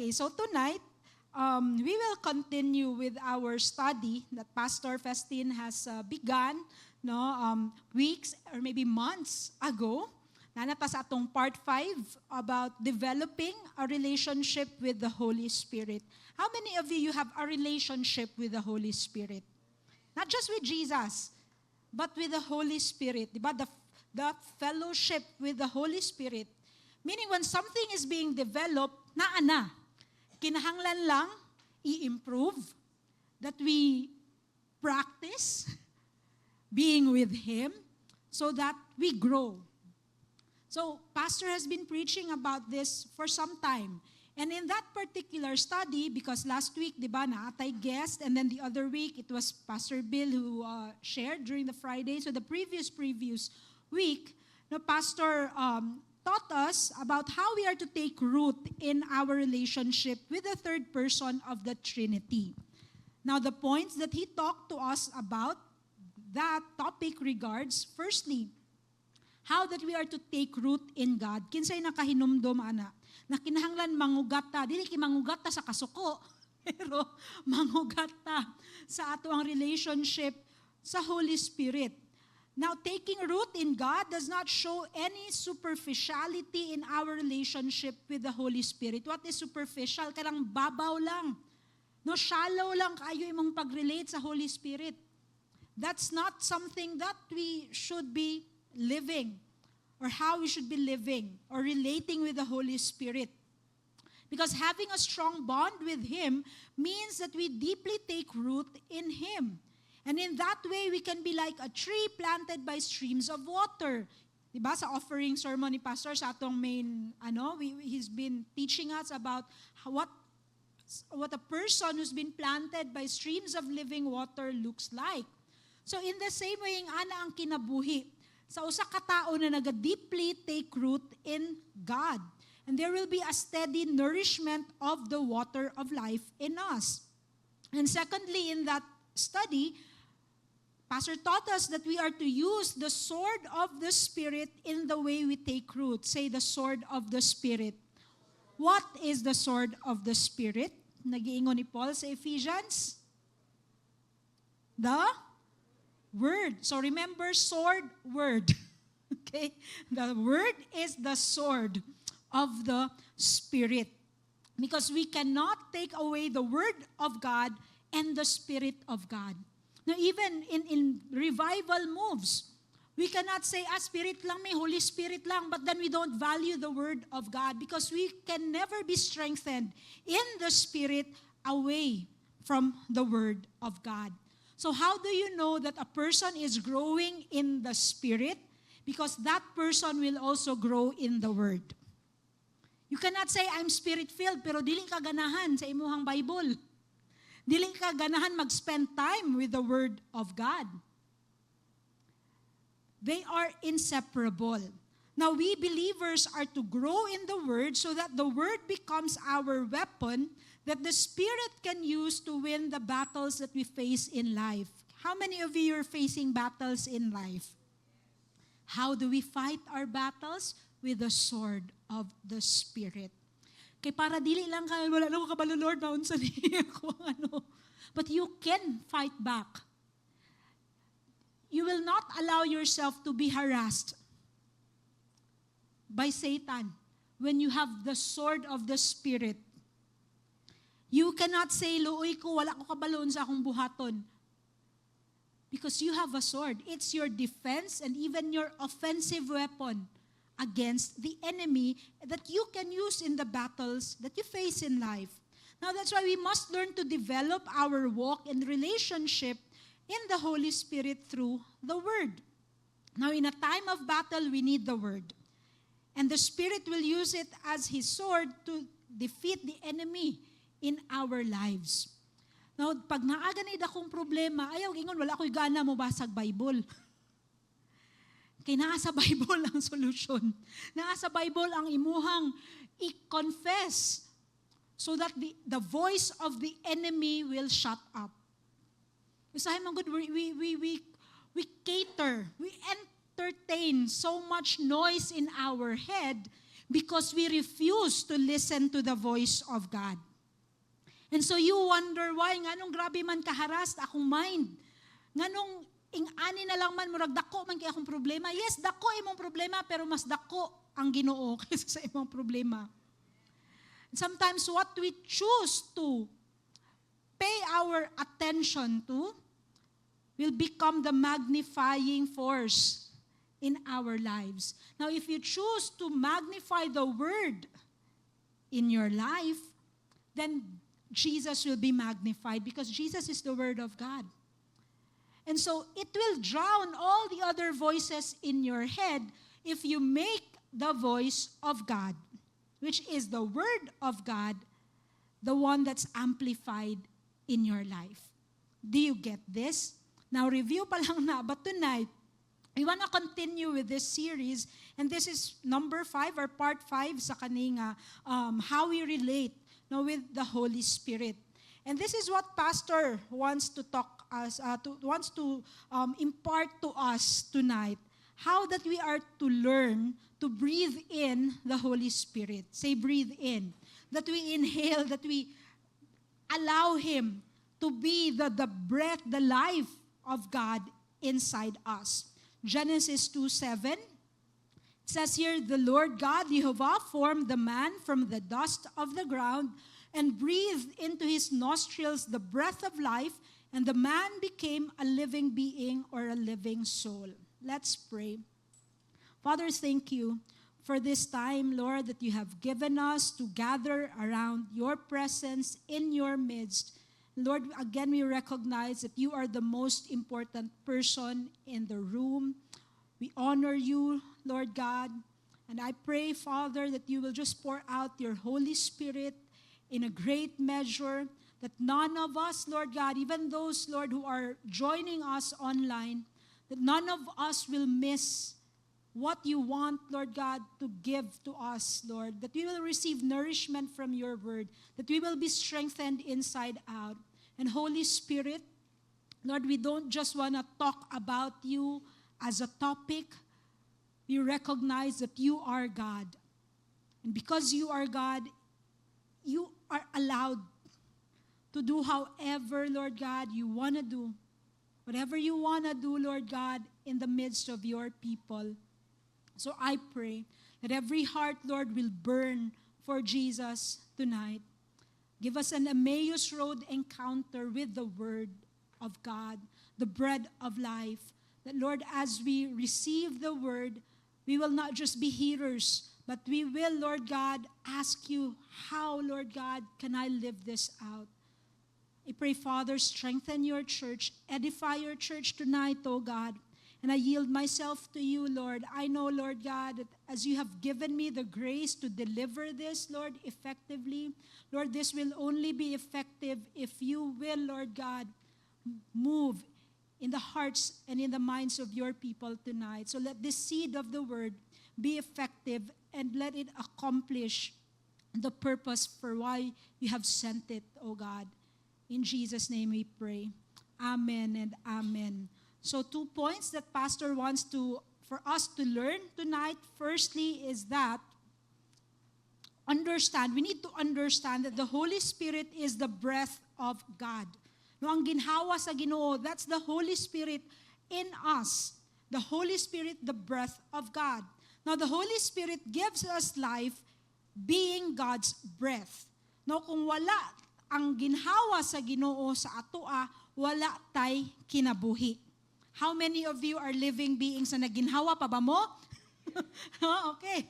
Okay, so tonight, we will continue with our study that Pastor Festin has begun weeks or maybe months ago. Nanata sa atong part 5 about developing a relationship with the Holy Spirit. How many of you have a relationship with the Holy Spirit? Not just with Jesus, but with the Holy Spirit. Diba? The fellowship with the Holy Spirit. Meaning when something is being developed, kinahanglan lang i-improve, that we practice being with Him so that we grow. So, Pastor has been preaching about this for some time. And in that particular study, because last week, di ba, naatay guest, and then the other week, it was Pastor Bill who shared during the Friday. So, the previous week, Pastor taught us about how we are to take root in our relationship with the third person of the Trinity. Now, the points that he talked to us about, that topic regards, firstly, how that we are to take root in God. Kinsay nakahinumdom, ana, na kinahanglan mangugata, dili ki mangugata sa kasuko, pero mangugata sa ato ang relationship sa Holy Spirit. Now, taking root in God does not show any superficiality in our relationship with the Holy Spirit. What is superficial? Karang babaw lang. No, shallow lang kayo imong pag-relate sa Holy Spirit. That's not something that we should be living or how we should be living or relating with the Holy Spirit. Because having a strong bond with Him means that we deeply take root in Him. And in that way, we can be like a tree planted by streams of water. Diba? Sa offering sermon ni Pastor, sa atong main, he's been teaching us about what a person who's been planted by streams of living water looks like. So in the same way, ana ang kinabuhi sa usa ka tao na naga-deeply take root in God. And there will be a steady nourishment of the water of life in us. And secondly, in that study, Pastor taught us that we are to use the sword of the Spirit in the way we take root. Say the sword of the Spirit. What is the sword of the Spirit? Nagiingon ni Paul sa Ephesians? The Word. So remember, sword, word. Okay? The Word is the sword of the Spirit. Because we cannot take away the Word of God and the Spirit of God. Now, even in revival moves, we cannot say, Spirit lang, may Holy Spirit lang, but then we don't value the Word of God because we can never be strengthened in the Spirit away from the Word of God. So how do you know that a person is growing in the Spirit? Because that person will also grow in the Word. You cannot say, I'm Spirit-filled, pero dili ka ganahan sa imuhang Bible. Dili ka ganahan mag-spend time with the Word of God. They are inseparable. Now, we believers are to grow in the Word so that the Word becomes our weapon that the Spirit can use to win the battles that we face in life. How many of you are facing battles in life? How do we fight our battles? With the sword of the Spirit. Kay para dili lang ka, wala lang ko kabalo, Lord, naunsa niya ako, But you can fight back. You will not allow yourself to be harassed by Satan when you have the sword of the Spirit. You cannot say, Looy ko, wala ko kabalo sa akong buhaton. Because you have a sword. It's your defense and even your offensive weapon against the enemy that you can use in the battles that you face in life. Now, that's why we must learn to develop our walk and relationship in the Holy Spirit through the Word. Now, in a time of battle, we need the Word. And the Spirit will use it as His sword to defeat the enemy in our lives. Now, pag naaganid akong problema, ayaw, gingon, wala ako'y gana mo basag Bible. Kaya nasa Bible ang solusyon. Nasa Bible ang imuhang i-confess so that the voice of the enemy will shut up. Usahay man good, we cater, we entertain so much noise in our head because we refuse to listen to the voice of God. And so you wonder why, nganong grabe man kaharas akong mind. Nganong ing-ani na lang man, murag dako man kay akong problema. Yes, dako imong problema, pero mas dako ang Ginoo kaysa sa imong problema. And sometimes what we choose to pay our attention to will become the magnifying force in our lives. Now, if you choose to magnify the Word in your life, then Jesus will be magnified because Jesus is the Word of God. And so it will drown all the other voices in your head if you make the voice of God, which is the Word of God, the one that's amplified in your life. Do you get this? Now, review pa lang na, but tonight, we want to continue with this series, and this is number 5 or part 5 sa kaning how we relate with the Holy Spirit. And this is what Pastor wants to talk us, wants to impart to us tonight. How that we are to learn to breathe in the Holy Spirit. Say, breathe in. That we inhale, that we allow Him to be the breath, the life of God inside us. Genesis 2:7. It says here, the Lord God, Jehovah, formed the man from the dust of the ground and breathed into his nostrils the breath of life, and the man became a living being or a living soul. Let's pray. Father, thank you for this time, Lord, that you have given us to gather around your presence in your midst. Lord, again, we recognize that you are the most important person in the room. We honor you, Lord God. And I pray, Father, that you will just pour out your Holy Spirit in a great measure, that none of us, Lord God, even those, Lord, who are joining us online, that none of us will miss what you want, Lord God, to give to us, Lord, that we will receive nourishment from your word, that we will be strengthened inside out. And Holy Spirit, Lord, we don't just want to talk about you as a topic. We recognize that you are God. And because you are God, you are allowed to do however, Lord God, you want to do. Whatever you want to do, Lord God, in the midst of your people. So I pray that every heart, Lord, will burn for Jesus tonight. Give us an Emmaus Road encounter with the Word of God, the bread of life. That, Lord, as we receive the Word, we will not just be hearers, but we will, Lord God, ask you, how, Lord God, can I live this out? I pray, Father, strengthen your church, edify your church tonight, oh God. And I yield myself to you, Lord. I know, Lord God, that as you have given me the grace to deliver this, Lord, effectively, Lord, this will only be effective if you will, Lord God, move in the hearts and in the minds of your people tonight. So let this seed of the word be effective and let it accomplish the purpose for why you have sent it, oh God. In Jesus' name we pray. Amen and amen. So 2 points that Pastor wants for us to learn tonight. Firstly is that we need to understand that the Holy Spirit is the breath of God. No, ang ginhawa sa Ginoo, that's the Holy Spirit in us. The Holy Spirit, the breath of God. Now, the Holy Spirit gives us life being God's breath. No, kung wala ang ginhawa sa Ginoo sa atoa, wala tay kinabuhi. How many of you are living beings na naginhawa pa ba mo? Okay.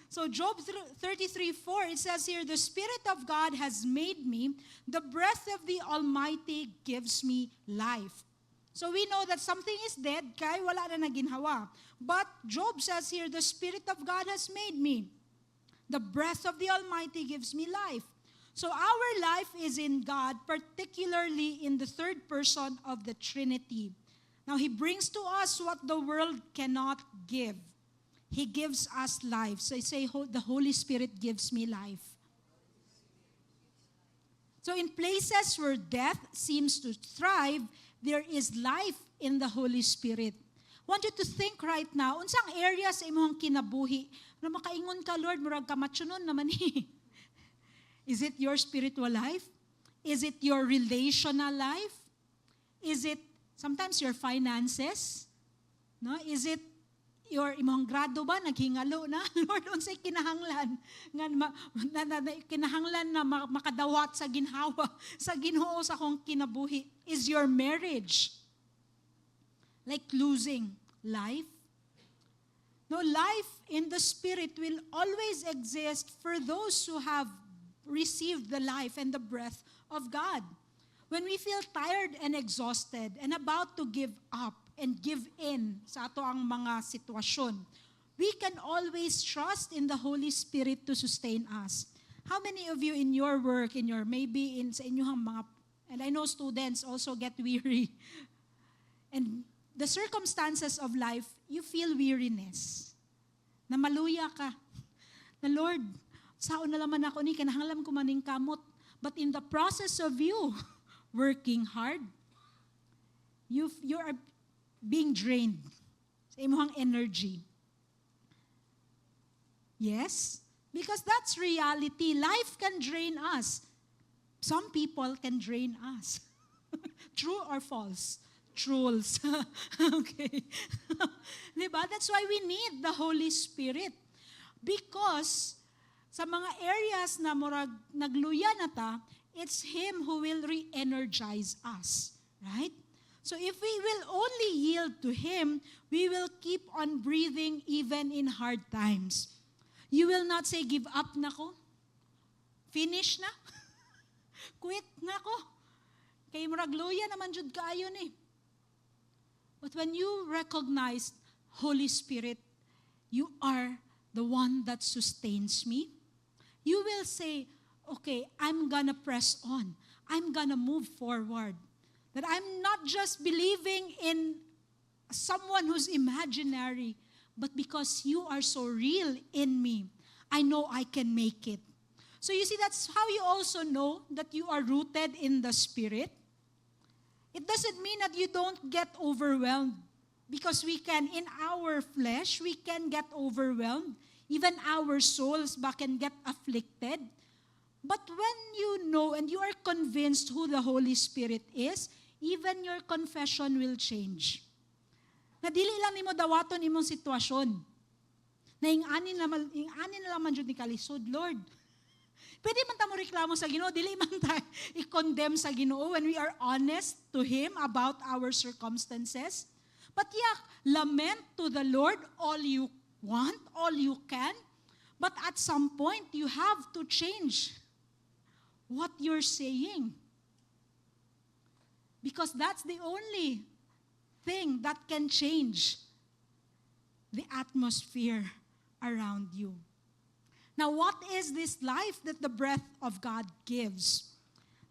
So Job 33:4, it says here, the Spirit of God has made me, the breath of the Almighty gives me life. So we know that something is dead, kaya wala na naginhawa. But Job says here, the Spirit of God has made me. The breath of the Almighty gives me life. So our life is in God, particularly in the third person of the Trinity. Now, He brings to us what the world cannot give. He gives us life. So I say, the Holy Spirit gives me life. So in places where death seems to thrive, there is life in the Holy Spirit. want you to think right now, unsang area sa imong kinabuhi, na makaingon ka, Lord, murag ka matsunon naman eh. Is it your spiritual life? Is it your relational life? Is it sometimes your finances? No? Is it your imong grado ba naghingalo na? Lord, unsay kinahanglan kinahanglan na makadawat sa ginhawa sa Ginoo sa akong kinabuhi? Is your marriage like losing life? No, life in the Spirit will always exist for those who have received the life and the breath of God. When we feel tired and exhausted and about to give up and give in sa ato ang mga sitwasyon, we can always trust in the Holy Spirit to sustain us. How many of you in your work, maybe sa inyong mga, and I know students also get weary, and the circumstances of life, you feel weariness. Na maluya ka. Na Lord, saon na laman ako ni, kinahanglan ko maning kamot. But in the process of you working hard, you are being drained sa imong energy. Yes? Because that's reality. Life can drain us. Some people can drain us. True or false? Trolls. Okay. Diba? That's why we need the Holy Spirit. Because sa mga areas na murag nagluya na ta, it's Him who will re-energize us. Right? So if we will only yield to Him, we will keep on breathing even in hard times. You will not say, give up na ko. Finish na. Quit na ko. Kay murag luya naman jud kaayo ni. But when you recognize, Holy Spirit, you are the one that sustains me, you will say, okay, I'm gonna press on. I'm gonna move forward. That I'm not just believing in someone who's imaginary, but because you are so real in me, I know I can make it. So you see, that's how you also know that you are rooted in the Spirit. It doesn't mean that you don't get overwhelmed, because we can, in our flesh, we can get overwhelmed. Even our souls can get afflicted. But when you know and you are convinced who the Holy Spirit is, even your confession will change. Na dili lang nimo dawaton imong sitwasyon. Na ingani na lang man jud ni kalisod, Lord. Pwede man ta mo reklamo sa Ginoo, dili man ta i-condemn sa Ginoo when we are honest to Him about our circumstances. But yeah, lament to the Lord all you want, all you can. But at some point, you have to change what you're saying. Because that's the only thing that can change the atmosphere around you. Now, what is this life that the breath of God gives?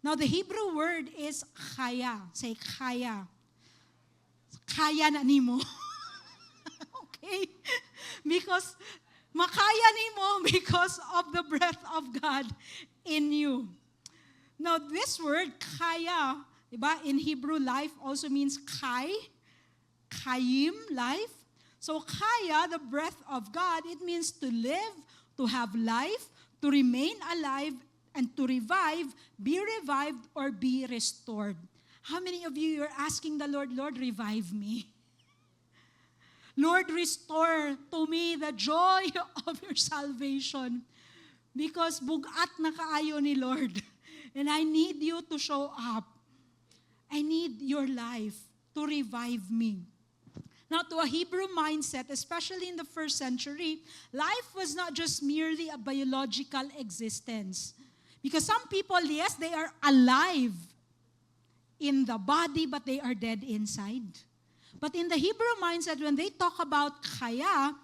Now, the Hebrew word is chaya. Say chaya. Kaya na nimo. Okay? Because makaya nimo because of the breath of God in you. Now, this word chaya, diba, in Hebrew, life also means chai, chayim, life. So chaya, the breath of God, it means to live, to have life, to remain alive, and to revive, be revived, or be restored. How many of you are asking the Lord, Lord, revive me? Lord, restore to me the joy of your salvation. Because bugat na kaayo ni Lord. And I need you to show up. I need your life to revive me. Now, to a Hebrew mindset, especially in the first century, life was not just merely a biological existence. Because some people, yes, they are alive in the body, but they are dead inside. But in the Hebrew mindset, when they talk about chaya,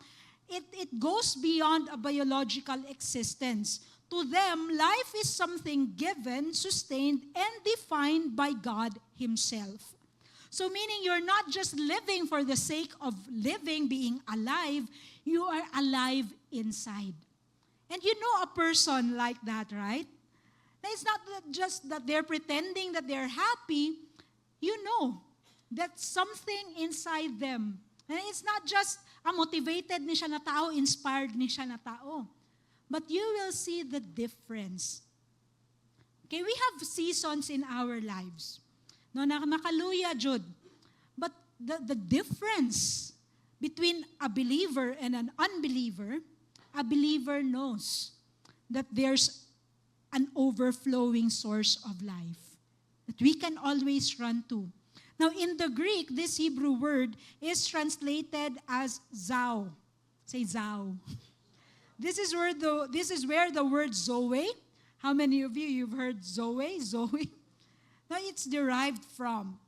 it goes beyond a biological existence. To them, life is something given, sustained, and defined by God Himself. So meaning you're not just living for the sake of living, being alive, you are alive inside. And you know a person like that, right? It's not just that they're pretending that they're happy. You know that something inside them And it's not just a motivated ni siya na tao, inspired ni siya na tao. But you will see the difference. Okay, we have seasons in our lives. No, nakaluya, Jude. But the difference between a believer and an unbeliever, a believer knows that there's an overflowing source of life that we can always run to. Now, in the Greek, this Hebrew word is translated as zao. Say zao. This is where the word zoe. How many of you've heard zoe? Zoe. Now, it's derived from.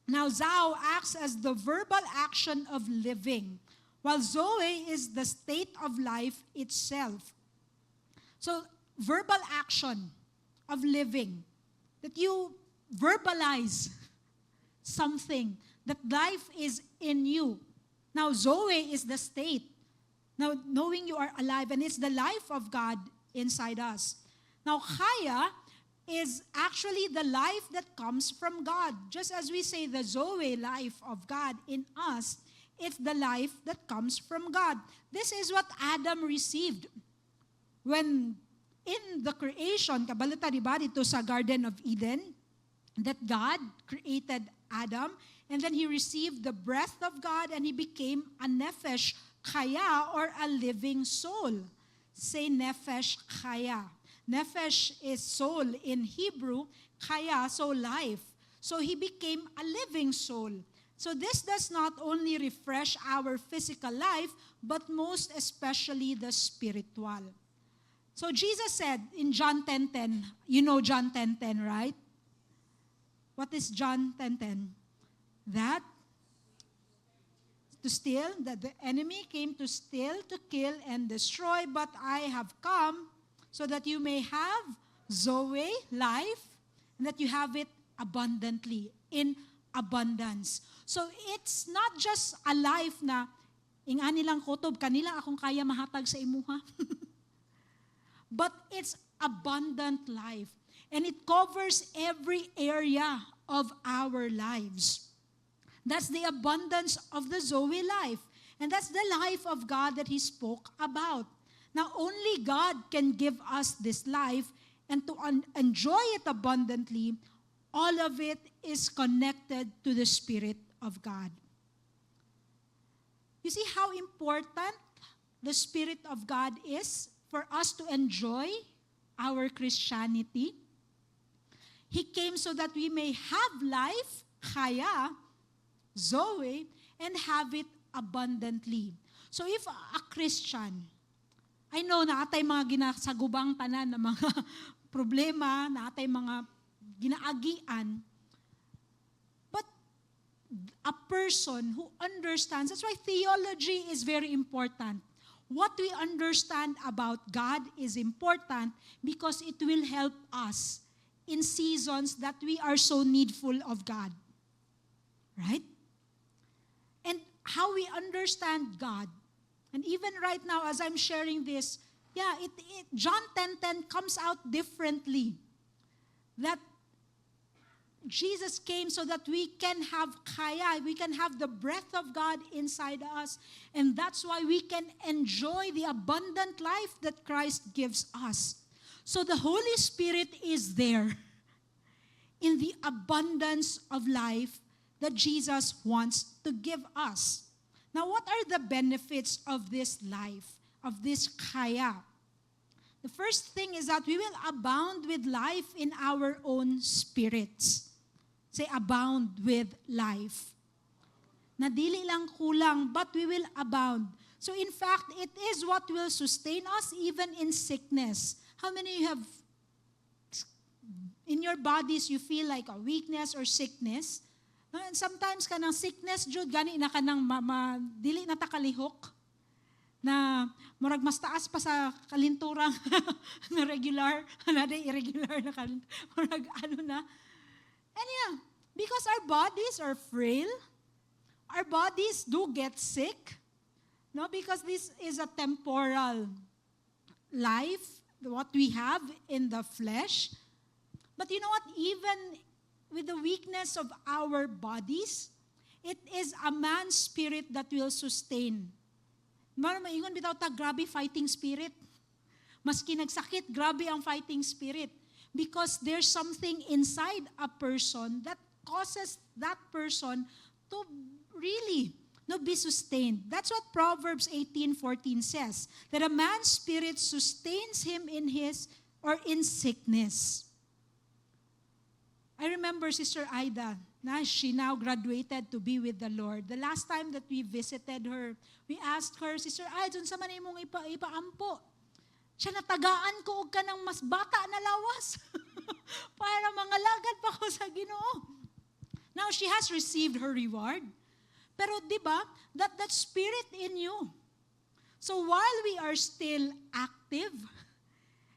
Now, zao acts as the verbal action of living, while zoe is the state of life itself. So, verbal action of living, that you verbalize something, that life is in you. Now, zoe is the state. Now, knowing you are alive, and it's the life of God inside us. Now, chaya is actually the life that comes from God. Just as we say the zoe life of God in us, it's the life that comes from God. This is what Adam received when in the creation, kabalita diba dito sa Garden of Eden, that God created Adam, and then he received the breath of God, and he became a nefesh chaya, or a living soul. Say nefesh chaya. Nefesh is soul in Hebrew, chaya, so life. So he became a living soul. So this does not only refresh our physical life, but most especially the spiritual. So Jesus said in John 10:10, you know John 10:10, right? What is John 10:10? That to steal, that the enemy came to steal, to kill, and destroy, but I have come so that you may have zoe, life, and that you have it abundantly, in abundance. So it's not just a life na, ingani lang kutob, kanila akong kaya mahatag sa imuha. But it's abundant life. And it covers every area of our lives. That's the abundance of the Zoe life. And that's the life of God that He spoke about. Now, only God can give us this life, and to enjoy it abundantly, all of it is connected to the Spirit of God. You see how important the Spirit of God is for us to enjoy our Christianity? He came so that we may have life, chaya, zoe, and have it abundantly. So if a Christian, I know na atay mga ginasagubang tanan na mga problema, na atay mga ginaagian, but a person who understands, that's why theology is very important. What we understand about God is important because it will help us in seasons that we are so needful of God. Right? And how we understand God, and even right now as I'm sharing this, John 10:10 comes out differently. That Jesus came so that we can have chaya, we can have the breath of God inside us. And that's why we can enjoy the abundant life that Christ gives us. So the Holy Spirit is there in the abundance of life that Jesus wants to give us. Now, what are the benefits of this life, of this chaya? The first thing is that we will abound with life in our own spirits. Say, abound with life. Na dili lang kulang, but we will abound. So in fact, it is what will sustain us even in sickness. How many of you have, in your bodies, you feel like a weakness or sickness? And sometimes ka ng sickness, Jude, gani na ka ng dili na takalihok, na murag mas taas pa sa kalinturang na regular, na irregular na kalinturang, murag ano na. And yeah, because our bodies are frail, our bodies do get sick, no? Because this is a temporal life, what we have in the flesh. But you know what? Even with the weakness of our bodies, It is a man's spirit that will sustain. Maingon bitaw ta, grabe fighting spirit. Maski nagsakit, grabe ang fighting spirit. Because there's something inside a person that causes that person to really be sustained. That's what Proverbs 18:14 says, that a man's spirit sustains him in sickness. I remember Sister Aida, she now graduated to be with the Lord. The last time that we visited her, we asked her, Sister Aida, dun sa man imong ipaampo? Siya, natagaan ko og ka ng mas bata na lawas para mangalagad pa ko sa Ginoo. Now she has received her reward. Pero di ba, that spirit in you. So while we are still active,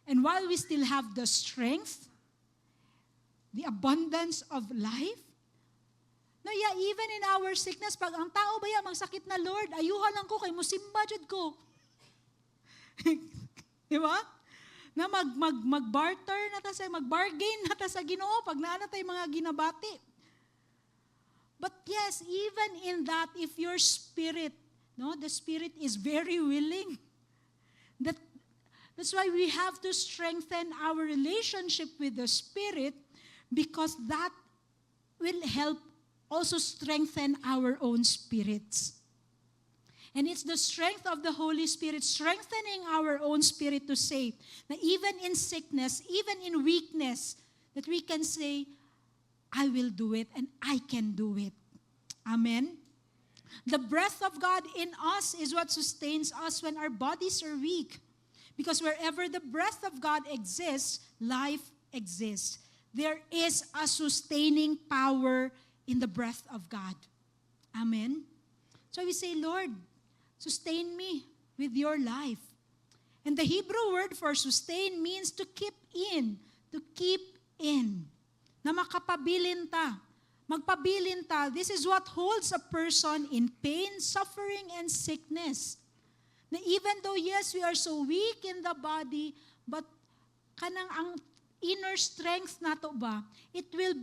and while we still have the strength, the abundance of life, even in our sickness, pag ang tao ba magsakit na, Lord, ayuhan lang ko, kay musimba jud ko. Di ba? Na mag-barter na ta sa, mag-bargain na ta sa Ginoo, pag naana tayo mga ginabati. But yes, even in that, if your spirit, the spirit is very willing. That's why we have to strengthen our relationship with the Spirit, because that will help also strengthen our own spirits. And it's the strength of the Holy Spirit strengthening our own spirit to say that even in sickness, even in weakness, that we can say, I will do it and I can do it. Amen? The breath of God in us is what sustains us when our bodies are weak. Because wherever the breath of God exists, life exists. There is a sustaining power in the breath of God. Amen? So we say, Lord, sustain me with your life. And the Hebrew word for sustain means to keep in. To keep in. Na makapabilin ta. Magpabilin ta. This is what holds a person in pain, suffering, and sickness. Na even though, yes, we are so weak in the body, but kanang ang inner strength nato ba, it will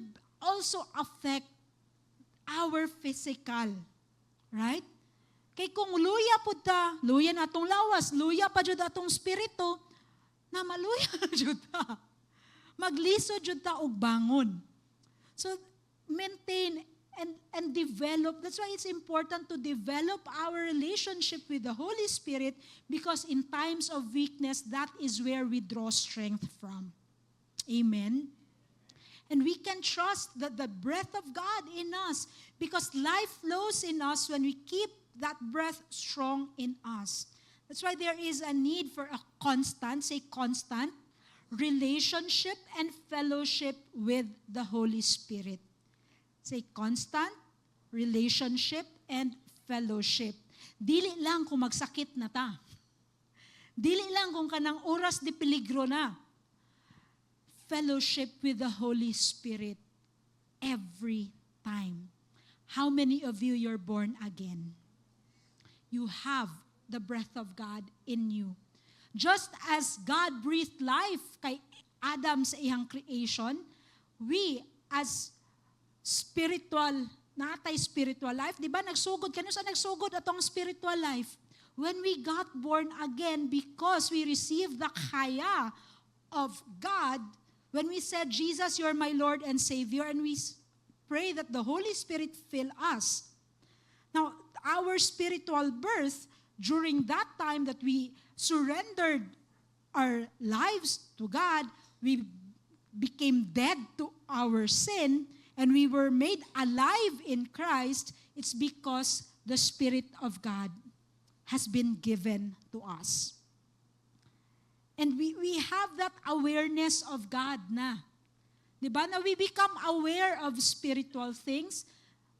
also affect our physical. Right? Kay kung luya po ta, luya na atong lawas, luya pa jud atong spirito, na maluya jud ta. Magliso jud ta og bangon. So, maintain and develop. That's why it's important to develop our relationship with the Holy Spirit, because in times of weakness, that is where we draw strength from. Amen? And we can trust that the breath of God in us, because life flows in us when we keep that breath strong in us. That's why there is a need for a constant relationship and fellowship with the Holy Spirit. Say constant relationship and fellowship. Dili lang kung magsakit na ta. Dili lang kung kanang oras de peligro na. Fellowship with the Holy Spirit every time. How many of you're born again? You have the breath of God in you. Just as God breathed life kay Adam sa iyang creation, we as spiritual life, di ba nagsugod, kano sa nagsugod atong spiritual life? When we got born again, because we received the kaya of God, when we said, Jesus, you're my Lord and Savior, and we pray that the Holy Spirit fill us. Now, our spiritual birth, during that time that we surrendered our lives to God, we became dead to our sin, and we were made alive in Christ. It's because the Spirit of God has been given to us. And we have that awareness of God na. Diba? Na we become aware of spiritual things.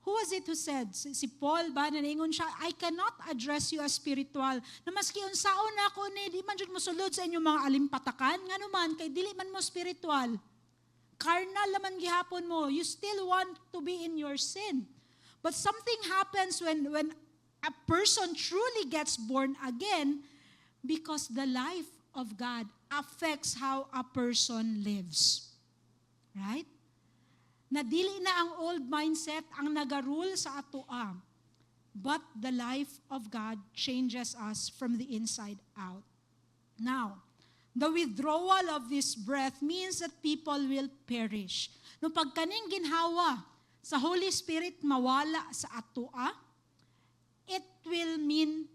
Who was it who said? Si Paul ba, naningon siya, I cannot address you as spiritual. Na maski unsaon na ako ni, di man jud mo sulod sa inyong mga alimpatakan, nga naman, kay dili man mo spiritual. Carnal naman gihapon mo. You still want to be in your sin. But something happens when a person truly gets born again, because the life of God affects how a person lives. Right? na dili na ang old mindset ang nagarule sa atoa, but the life of God changes us from the inside out. Now, the withdrawal of this breath means that people will perish. Nung pagkaning ginhawa sa Holy Spirit mawala sa atoa, it will mean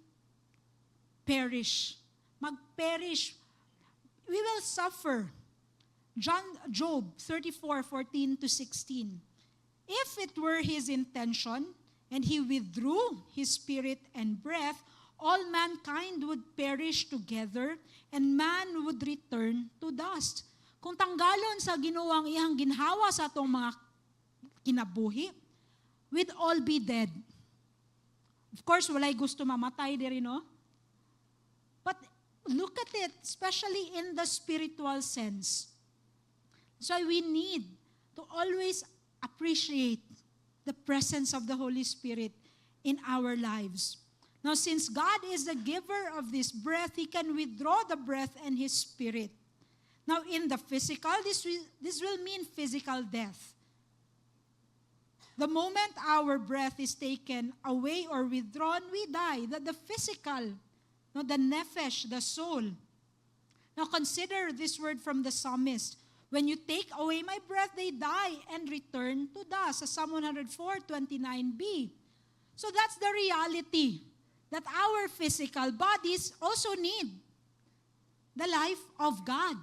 perish. Mag-perish. We will suffer. Job 34:14-16. If it were his intention, and he withdrew his spirit and breath, all mankind would perish together, and man would return to dust. Kung tanggalon sa Ginoo iyang ginhawa sa atong mga kinabuhi, we'd all be dead. Of course, walay gusto mamatay diri, no? But look at it, especially in the spiritual sense. So we need to always appreciate the presence of the Holy Spirit in our lives. Now, since God is the giver of this breath, He can withdraw the breath and His Spirit. Now, in the physical, this will mean physical death. The moment our breath is taken away or withdrawn, we die. The physical, no, the nephesh, the soul. Now, consider this word from the psalmist. When you take away my breath, they die and return to dust. Sa Psalm 104:29b. So that's the reality, that our physical bodies also need the life of God.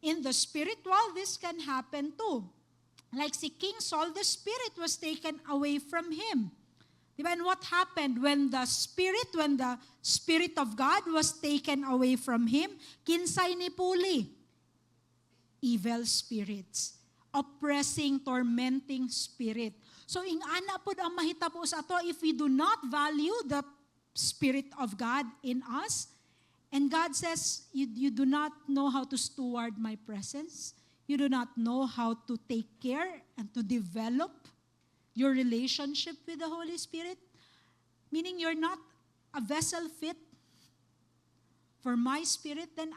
In the spiritual, this can happen too. Like si King Saul, the spirit was taken away from him. Diba? And what happened when the Spirit of God was taken away from him? Kinsay ni puli? Evil spirits. Oppressing, tormenting spirit. So, ingana po ang mahitabo sa ato if we do not value the Spirit of God in us. And God says, you do not know how to steward my presence. You do not know how to take care and to develop your relationship with the Holy Spirit, meaning you're not a vessel fit for my Spirit, then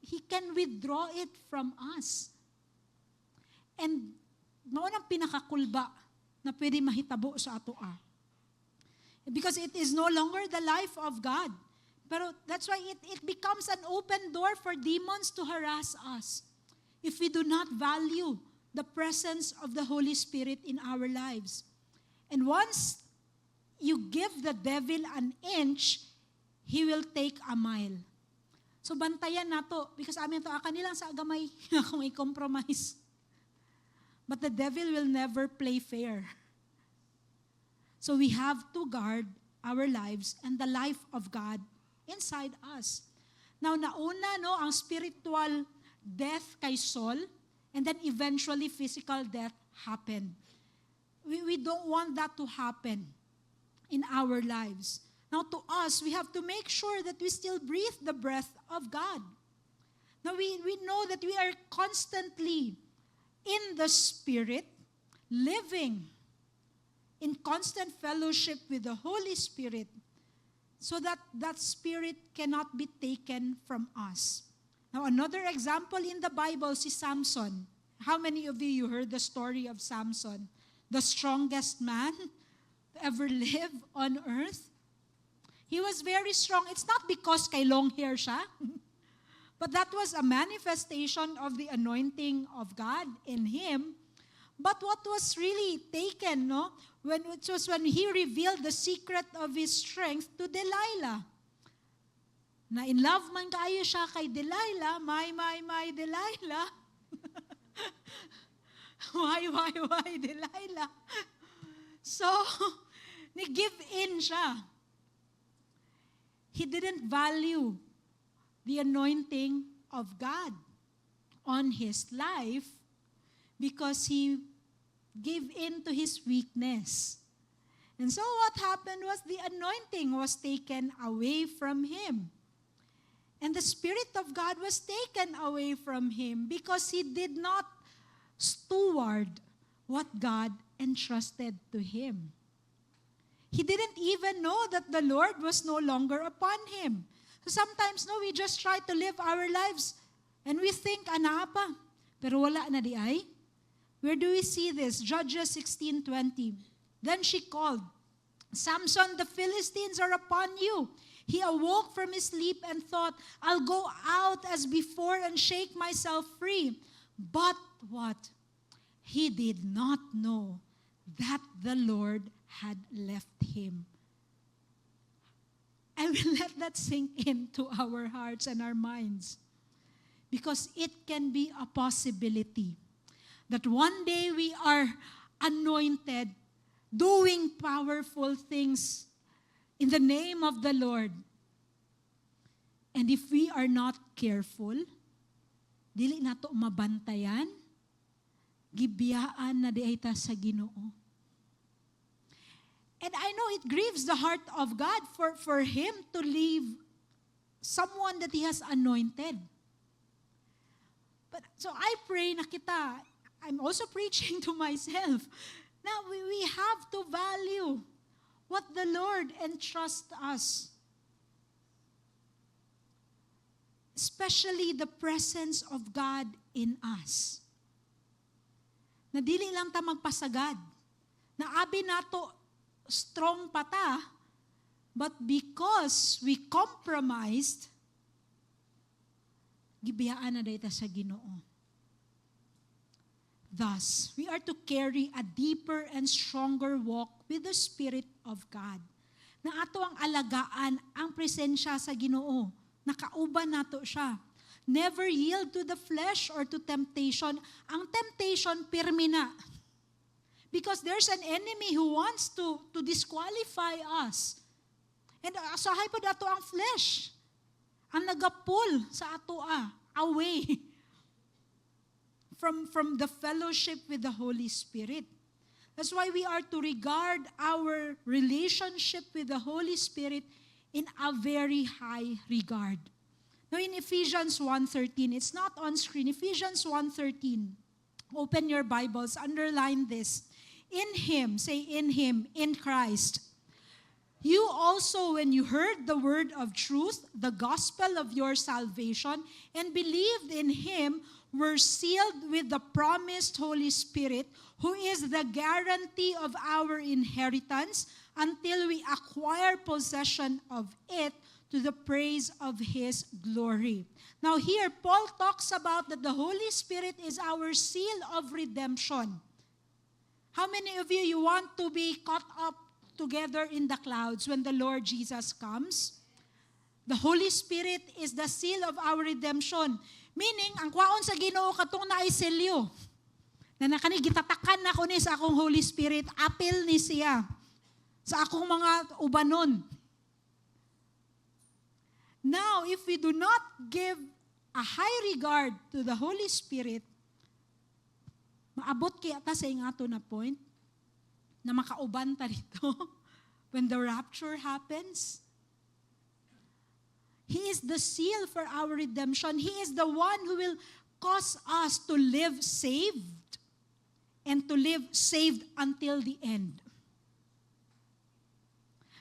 He can withdraw it from us. And noon ang pinakakulba na pwede mahitabo sa atoa. Because it is no longer the life of God. Pero that's why it becomes an open door for demons to harass us if we do not value the presence of the Holy Spirit in our lives. And once you give the devil an inch, he will take a mile. So bantayan nato, because amin to, kanilang sa agamay akong i-compromise. But the devil will never play fair. So we have to guard our lives and the life of God inside us. Now, nauna, no, ang spiritual death kay Saul, and then eventually physical death happened. We don't want that to happen in our lives. Now to us, we have to make sure that we still breathe the breath of God. Now we know that we are constantly in the Spirit, living in constant fellowship with the Holy Spirit, so that that Spirit cannot be taken from us. Now, another example in the Bible, si Samson. How many of you heard the story of Samson? The strongest man to ever live on earth. He was very strong. It's not because kay long hair siya, but that was a manifestation of the anointing of God in him. But what was really taken, no? It was when he revealed the secret of his strength to Delilah. Na in love man kaayo siya kay Delilah, my Delilah. Why Delilah? So, ni-give in siya. He didn't value the anointing of God on his life because he gave in to his weakness. And so what happened was the anointing was taken away from him. And the Spirit of God was taken away from him because he did not steward what God entrusted to him. He didn't even know that the Lord was no longer upon him. So sometimes, no, we just try to live our lives and we think, ana pa, Pero wala na di ay. Where do we see this? Judges 16:20. Then she called, Samson, the Philistines are upon you. He awoke from his sleep and thought, I'll go out as before and shake myself free. But what? He did not know that the Lord had left him. I will let that sink into our hearts and our minds. Because it can be a possibility that one day we are anointed, doing powerful things in the name of the Lord. And if we are not careful, dili nato mabantayan, gibiyaan na di ta sa Ginoo. And I know it grieves the heart of God for Him to leave someone that He has anointed. But so I pray na kita, I'm also preaching to myself. Now we have to value what the Lord entrusts us. Especially the presence of God in us. Na dili lang ta magpasagad. Na abi nato strong pata, but because we compromised, gibiyaan na dayta sa Ginoo. Thus, we are to carry a deeper and stronger walk with the Spirit of God. Na ato ang alagaan ang presensya sa Ginoo. Nakauban nato siya. Never yield to the flesh or to temptation. Ang temptation, pirmi na. Because there's an enemy who wants to disqualify us. And asahay po dato ang flesh. Ang nagapul sa ato away from the fellowship with the Holy Spirit. That's why we are to regard our relationship with the Holy Spirit in a very high regard. Now in Ephesians 1:13, it's not on screen. Ephesians 1:13. Open your Bibles, underline this. In Him, say in Him, in Christ. You also, when you heard the word of truth, the gospel of your salvation, and believed in Him, were sealed with the promised Holy Spirit, who is the guarantee of our inheritance until we acquire possession of it to the praise of His glory. Now here, Paul talks about that the Holy Spirit is our seal of redemption. How many of you want to be caught up together in the clouds when the Lord Jesus comes? The Holy Spirit is the seal of our redemption. Meaning, ang kwaon sa Ginoo katong naay selyo. Na nakani gitatakan na ko ni sa akong Holy Spirit, apil ni siya sa akong mga ubanon. Now, if we do not give a high regard to the Holy Spirit, maabot kaya ta sa ingato na point na makauban ta dito when the rapture happens. He is the seal for our redemption. He is the one who will cause us to live saved and to live saved until the end.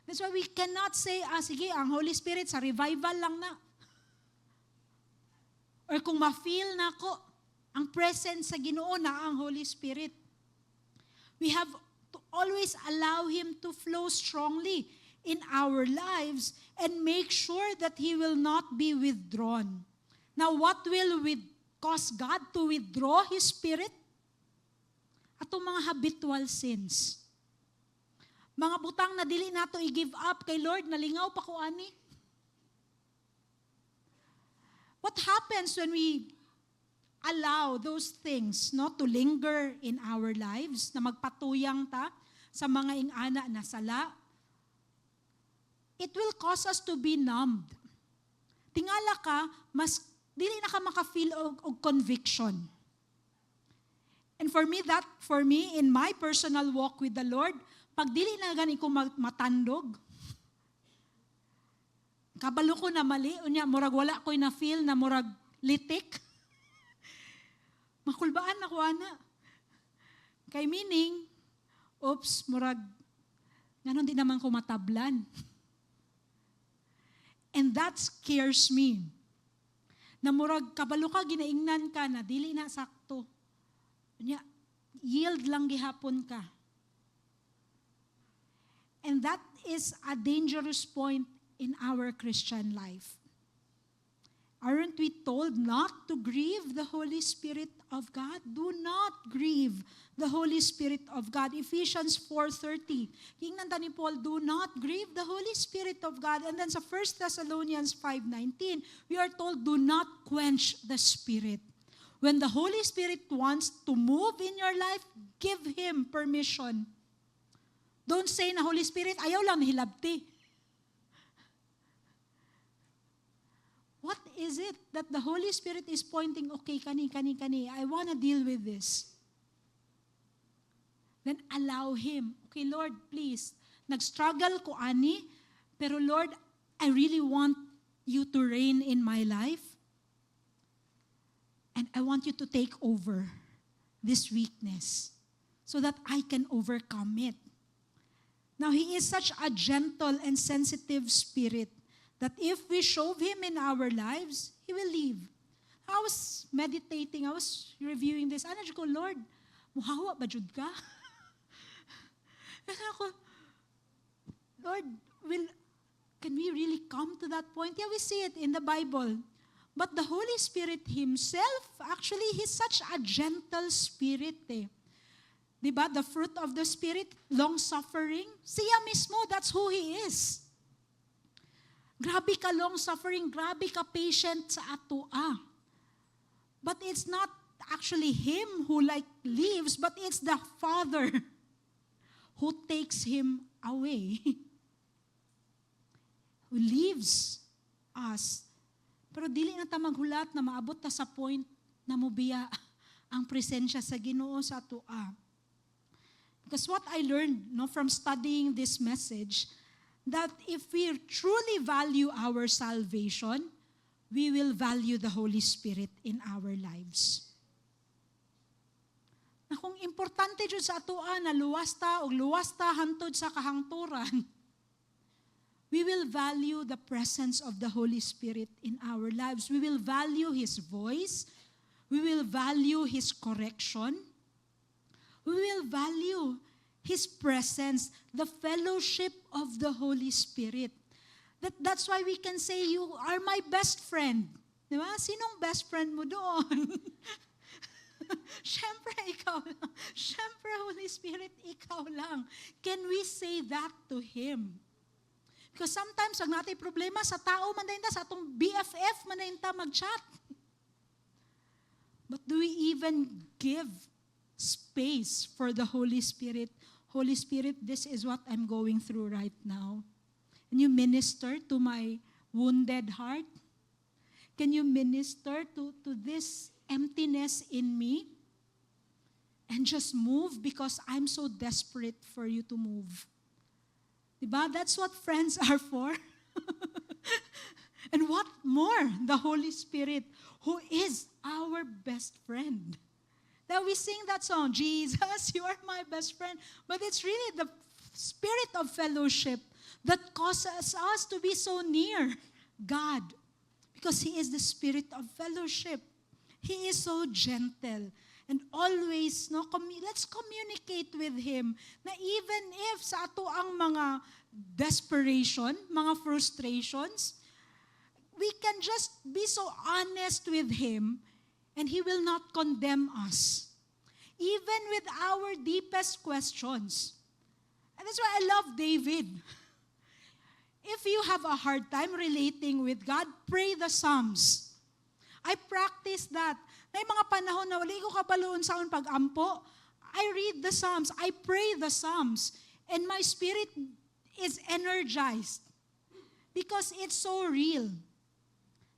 That's why we cannot say, sige, ang Holy Spirit sa revival lang na. Or kung ma-feel na ko, ang presence sa Ginoo na ang Holy Spirit. We have to always allow Him to flow strongly in our lives and make sure that He will not be withdrawn. Now, what will cause God to withdraw His Spirit? Atong mga habitual sins. Mga butang na dili nato i-give up kay Lord, nalingaw pa ko ani. What happens when we allow those things to linger in our lives, na magpatuyang ta sa mga ingana na sala? It will cause us to be numbed. Tingala ka, mas dili na ka maka-feel og conviction. And for me, in my personal walk with the Lord, pag dili na gani ko matandog, kabalo ko na mali, unya murag wala ko'y na feel na murag litik, makulbaan ako ana. Kay meaning, murag, nganon di naman ko matablan. And that scares me. Na murag kabalo ka, ginaingnan ka, na dili na sakto. Yield lang gihapon ka. And that is a dangerous point in our Christian life. Aren't we told not to grieve the Holy Spirit of God? Do not grieve the Holy Spirit of God. Ephesians 4:30. Tingnan ta ni Paul, do not grieve the Holy Spirit of God. And then sa 1 Thessalonians 5:19, we are told, do not quench the Spirit. When the Holy Spirit wants to move in your life, give Him permission. Don't say na Holy Spirit, ayaw lang hilabti. What is it that the Holy Spirit is pointing, okay, kani, I want to deal with this. Then allow Him. Okay, Lord, please. Nag-struggle ko ani, pero Lord, I really want you to reign in my life. And I want you to take over this weakness so that I can overcome it. Now, He is such a gentle and sensitive Spirit that if we show Him in our lives, He will leave. I was meditating, I was reviewing this. Ano ko, Lord, muhawa ba jud ka? And ako, Lord, can we really come to that point? Yeah, we see it in the Bible. But the Holy Spirit Himself, actually, He's such a gentle Spirit eh. Diba? The fruit of the Spirit, long-suffering. Siya mismo, that's who He is. Grabe ka long-suffering, grabe ka patient sa atoa. But it's not actually Him who leaves, but it's the Father who takes Him away. Who leaves us. Pero dili na ta maghulat na maabot ta sa point na mubiya ang presensya sa Ginoo sa atoa. Because what I learned from studying this message, that if we truly value our salvation, we will value the Holy Spirit in our lives. Na kung importante jud sa atoa na luwas ta hantod sa kahangturan, we will value the presence of the Holy Spirit in our lives. We will value His voice. We will value His correction. We will value His presence, the fellowship of the Holy Spirit. That's why we can say, you are my best friend. Di ba? Sinong best friend mo doon? Siyempre, ikaw lang. Siyempre, Holy Spirit, ikaw lang. Can we say that to Him? Because sometimes, pag natin problema, sa tao man na sa atong BFF man na mag-chat. But do we even give space for the Holy Spirit? Holy Spirit, this is what I'm going through right now. Can you minister to my wounded heart? Can you minister to this emptiness in me? And just move because I'm so desperate for you to move. Diba? That's what friends are for. And what more? The Holy Spirit, who is our best friend. Now we sing that song, Jesus, you are my best friend. But it's really the spirit of fellowship that causes us to be so near God. Because He is the spirit of fellowship. He is so gentle. And always, let's communicate with Him na even if sa ato ang mga desperation, mga frustrations, we can just be so honest with Him and He will not condemn us. Even with our deepest questions. And that's why I love David. If you have a hard time relating with God, pray the Psalms. I practice that. Na mga panahon na wala ko kabaloon sa akong pag-ampo, I read the Psalms. I pray the Psalms. And my spirit is energized. Because it's so real.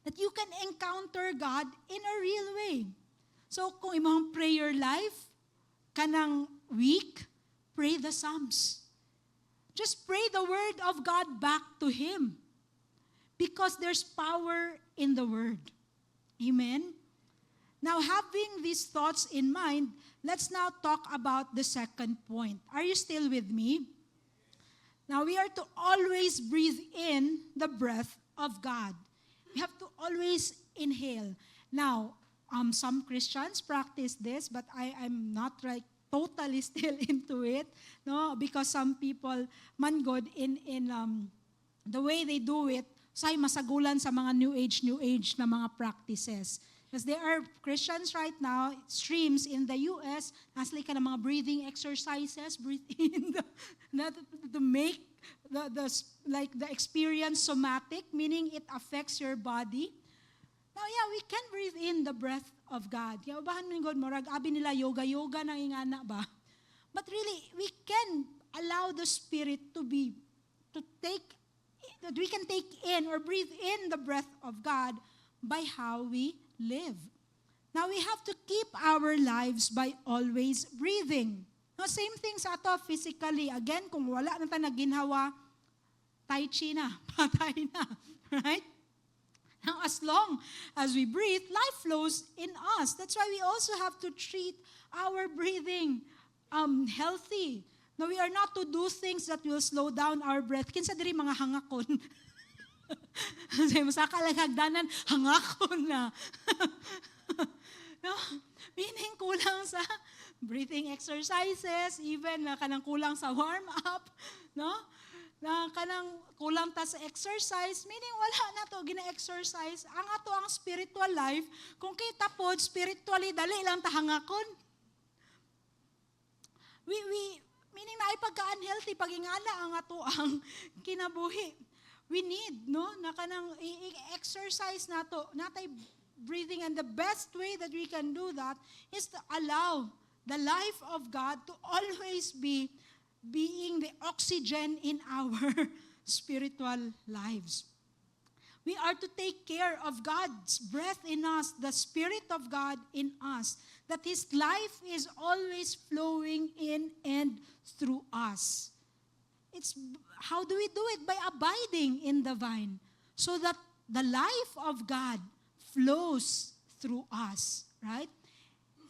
That you can encounter God in a real way. So kung imong prayer life, kanang weak, pray the Psalms. Just pray the Word of God back to Him. Because there's power in the Word. Amen? Now, having these thoughts in mind, let's now talk about the second point. Are you still with me? Now, we are to always breathe in the breath of God. We have to always inhale. Now, some Christians practice this, but I'm not totally still into it, no, because some people man God in the way they do it, say masagulan sa mga new age na mga practices. Because there are Christians right now, streams in the US, nasli ka ng mga breathing exercises, breathe in to make the experience somatic, meaning it affects your body. Now, yeah, we can breathe in the breath of God. Kaya ubahan mo God, morag abi nila yoga na ingana ba? But really, we can allow the Spirit that we can take in or breathe in the breath of God by how we live. Now, we have to keep our lives by always breathing. No, same thing sa ato physically. Again, kung wala na tayo naginhawa, tai chi na, patay na, right? Now, as long as we breathe, life flows in us. That's why we also have to treat our breathing healthy. No, we are not to do things that will slow down our breath. Kinsa diri mga hangakon. Say mo sa kalagdanan, hangakon na. No, meaning kulang sa breathing exercises, even na kanang kulang sa warm up, no? Na kanang kulang ta sa exercise, meaning wala na to gina-exercise. Ang ato ang spiritual life, kung kita pod spiritually dali lang ta hangakon. Meaning na ay pagka-unhealthy, pag-ingana ang ato ang kinabuhi. We need, no, na kanang exercise nato, natay breathing, and the best way that we can do that is to allow the life of God to always be being the oxygen in our spiritual lives. We are to take care of God's breath in us, the Spirit of God in us, that His life is always flowing in and through us. How do we do it? By abiding in the vine, so that the life of God flows through us, right?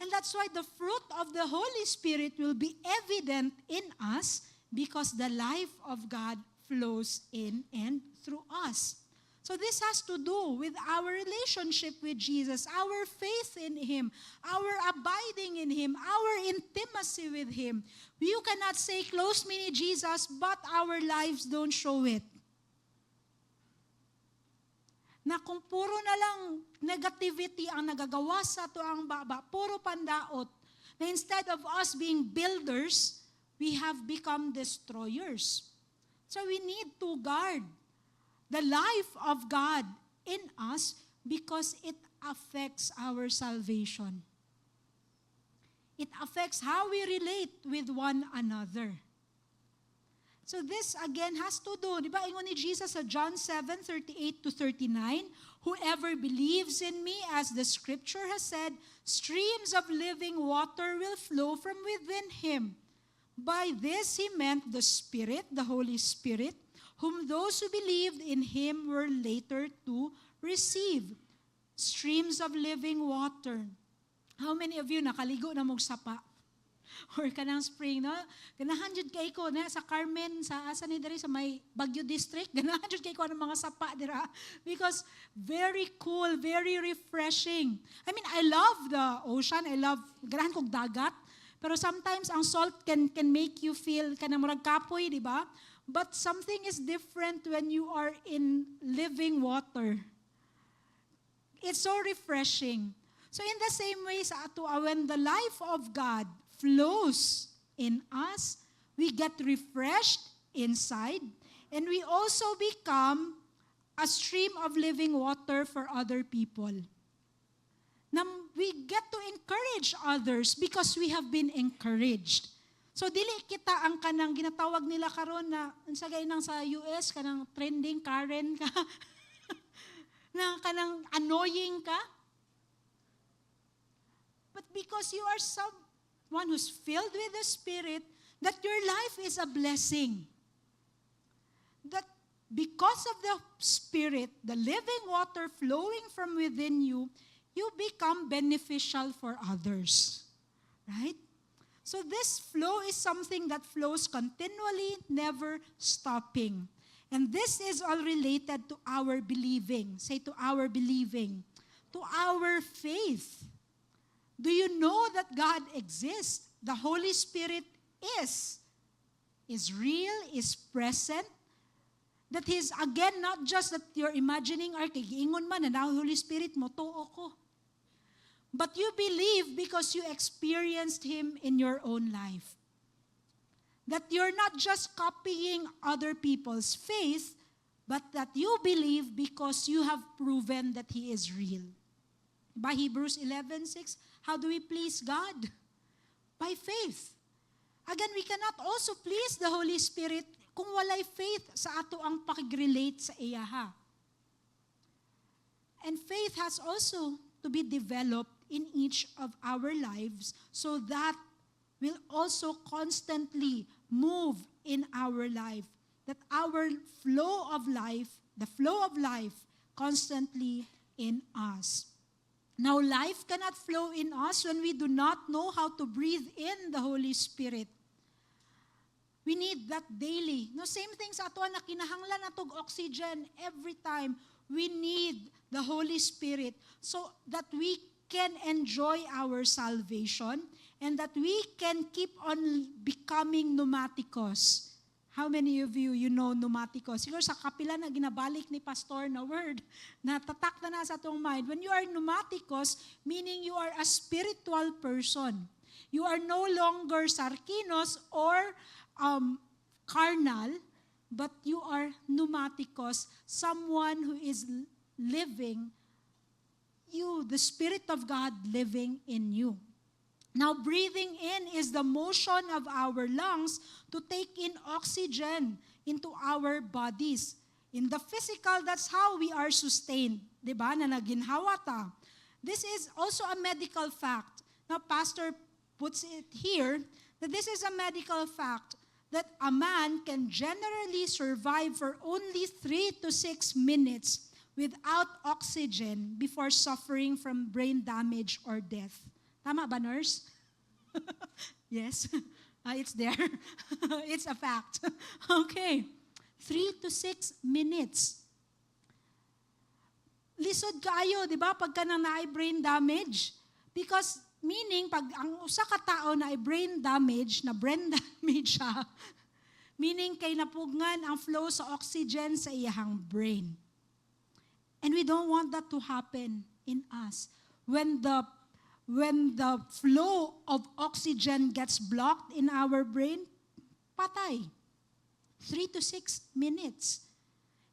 And that's why the fruit of the Holy Spirit will be evident in us, because the life of God flows in and through us. So this has to do with our relationship with Jesus, our faith in Him, our abiding in Him, our intimacy with Him. You cannot say, close me ni Jesus, but our lives don't show it. Na kung puro na lang negativity ang nagagawa sa to ang baba, puro pandaot, na instead of us being builders, we have become destroyers. So we need to guard the life of God in us, because it affects our salvation. It affects how we relate with one another. So this again has to do, di ba, ingon ni Jesus sa John 7:38-39, whoever believes in me, as the scripture has said, streams of living water will flow from within him. By this he meant the Spirit, the Holy Spirit, whom those who believed in him were later to receive. Streams of living water. How many of you nakaligo na mong sapa? Or kanang spring, no? Ganahan jud kay ko na sa Carmen, sa asa ni diri sa may Baguio district, ganahan jud kay ko ng mga sapa dira, because very cool, very refreshing. I mean, I love the ocean, ganahan kog dagat, pero sometimes ang salt can make you feel kanang murag kapoy, di ba? But something is different when you are in living water. It's so refreshing. So in the same way sa ato, when the life of God flows in us, we get refreshed inside, and we also become a stream of living water for other people. Now, we get to encourage others because we have been encouraged. So dili kita ang kanang ginatawag nila karon na unsa gay nang sa US kanang trending Karen ka na kanang annoying ka. But because you are someone who's filled with the Spirit, that your life is a blessing. That because of the Spirit, the living water flowing from within you, you become beneficial for others. Right? So this flow is something that flows continually, never stopping. And this is all related to our believing. Say, to our believing. to our faith. Do you know that God exists? The Holy Spirit is real, is present. That He's, again, not just that you're imagining, kay giingon man, na Holy Spirit mo, tuo ko. But you believe because you experienced Him in your own life. That you're not just copying other people's faith, but that you believe because you have proven that He is real. By Hebrews 11:6, how do we please God? By faith. Again, we cannot also please the Holy Spirit kung walay faith sa ato ang pakig-relate sa iyaha. And faith has also to be developed in each of our lives so that will also constantly move in our life. That our flow of life, the flow of life, constantly in us. Now, life cannot flow in us when we do not know how to breathe in the Holy Spirit. We need that daily. No, same thing sa ato na kinahanglan natog oxygen every time. We need the Holy Spirit so that we can enjoy our salvation and that we can keep on becoming pneumaticos. How many of you know pneumaticos? Siguro sa kapila na ginabalik ni pastor na word, natatak na sa atong mind. When you are pneumaticos, meaning you are a spiritual person. You are no longer sarkinos or carnal, but you are pneumaticos, someone who is living, the Spirit of God living in you. Now, breathing in is the motion of our lungs to take in oxygen into our bodies. In the physical, that's how we are sustained. Diba? Na naginhawa ta. This is also a medical fact. Now, Pastor puts it here that this is a medical fact that a man can generally survive for only 3 to 6 minutes without oxygen before suffering from brain damage or death. Tama ba, nurse? Yes. It's there. It's a fact. Okay. 3 to 6 minutes. Lisod kaayo, di ba, pagka nang naay brain damage? Because, meaning, pag ang usa ka tao na ay brain damage siya, meaning kay napugngan ang flow sa oxygen sa iyahang brain. And we don't want that to happen in us. When the flow of oxygen gets blocked in our brain, patay. 3 to 6 minutes.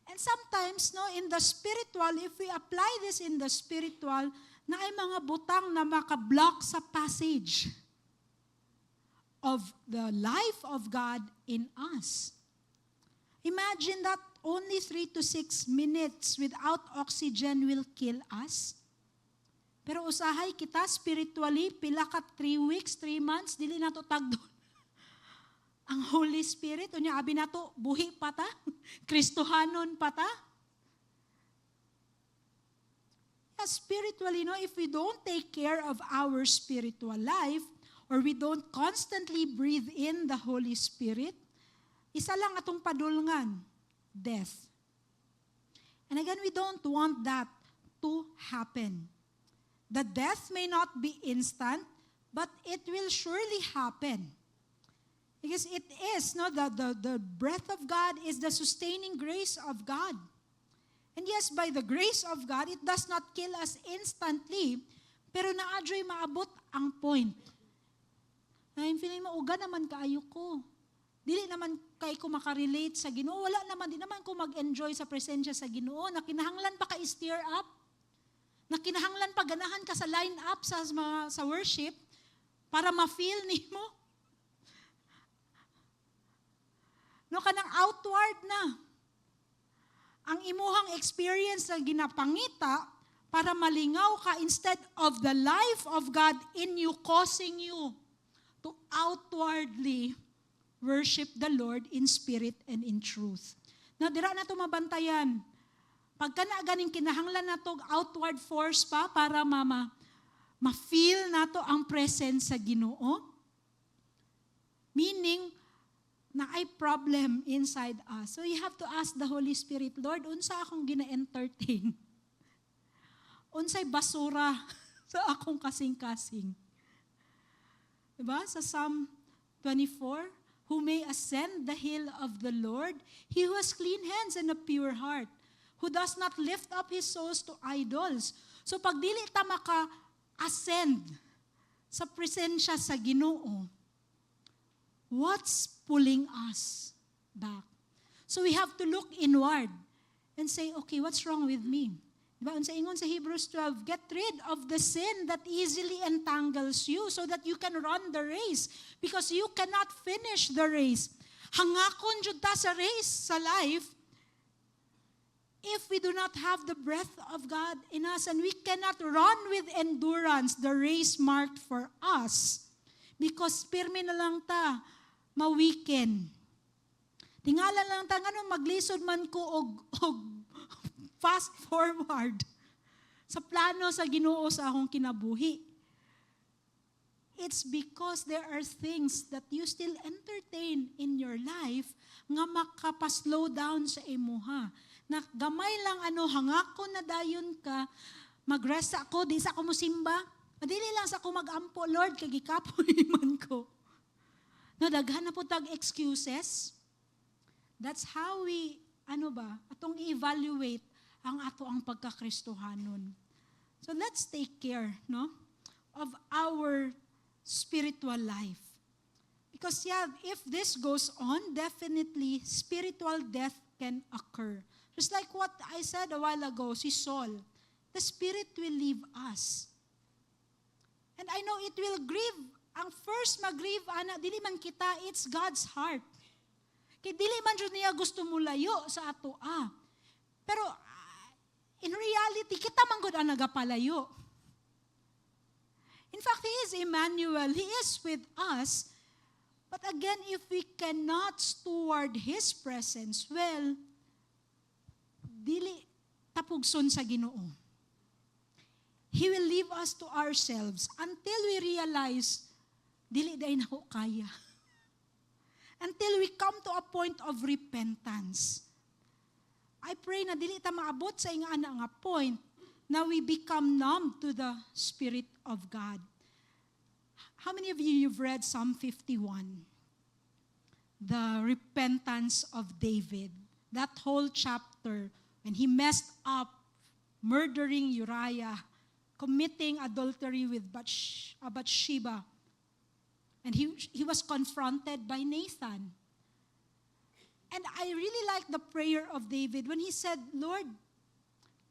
And sometimes, in the spiritual, if we apply this in the spiritual, na ay mga butang na makablock sa passage of the life of God in us. Imagine that only 3 to 6 minutes without oxygen will kill us. Pero usahay kita spiritually, pila ka 3 weeks, 3 months, dili na to tagdon. Ang Holy Spirit, unya abi na to, buhi pa ta? Kristohanon pa ta? Spiritually, if we don't take care of our spiritual life, or we don't constantly breathe in the Holy Spirit, isa lang atong padulngan, death. And again, we don't want that to happen. The death may not be instant, but it will surely happen. Because it is, the breath of God is the sustaining grace of God. And yes, by the grace of God, it does not kill us instantly, pero naadyo'y maabot ang point. Na yung feeling mo, uga naman kaayo ko. Dili naman kay ko makarelate sa Ginoo. Wala naman, di naman ko mag-enjoy sa presensya sa Ginoo. Nakinahanglan pa ka i-stir up. Nakinahanglan pa ganahan ka sa line up sa worship para ma-feel nimo. Kanang outward na. Ang imuhang experience na ginapangita para malingaw ka instead of the life of God in you, causing you to outwardly worship the Lord in spirit and in truth. Na dira na ito mabantayan. Pagka na ganing kinahanglan na ito outward force pa para ma-feel na ito ang presence sa Ginoo. Meaning, na ay problem inside us. So you have to ask the Holy Spirit, Lord, unsa akong gina-entertain? unsay basura sa akong kasing-kasing. Diba? Sa Psalm 24, who may ascend the hill of the Lord, he who has clean hands and a pure heart, who does not lift up his souls to idols. So pag dili ta maka-ascend sa presensya sa Ginoo, what's pulling us back? So we have to look inward and say, okay, what's wrong with me? Diba? Sa ingon sa Hebrews 12, get rid of the sin that easily entangles you so that you can run the race because you cannot finish the race. Hangakon jud ta sa race, sa life, if we do not have the breath of God in us and we cannot run with endurance the race marked for us because pirmi na lang ta, ma-weekend. Tingala lang ta, maglisod man ko og fast forward sa plano sa Ginoo sa akong kinabuhi. It's because there are things that you still entertain in your life nga makapaslow down sa imuha. Na gamay lang hangako na dayon ka, mag-rest ako, di sa ako musimba, madili lang sa ako mag-ampo, Lord, kay gikapoy man ko. No, daghan na po tag excuses. That's how we, atong i-evaluate ang ato ang pagkakristohanon. So let's take care, of our spiritual life. Because if this goes on, definitely spiritual death can occur. Just like what I said a while ago, si Saul, the spirit will leave us. And I know it will grieve. Ang first mag-grieve, dili man kita, it's God's heart. Kaya dili man dyan niya gusto mo layo sa ato. Pero in reality, kita man gud ang nagapalayo. In fact, He is Emmanuel. He is with us. But again, if we cannot steward His presence well, dili tapugson sa Ginoo. He will leave us to ourselves until we realize, dili dayon ako kaya. Until we come to a point of repentance. I pray na dili ta maabot sa ingana nga point na we become numb to the Spirit of God. How many of you've read Psalm 51? The repentance of David. That whole chapter, when he messed up, murdering Uriah, committing adultery with Bathsheba. And he was confronted by Nathan. And I really like the prayer of David when he said, Lord,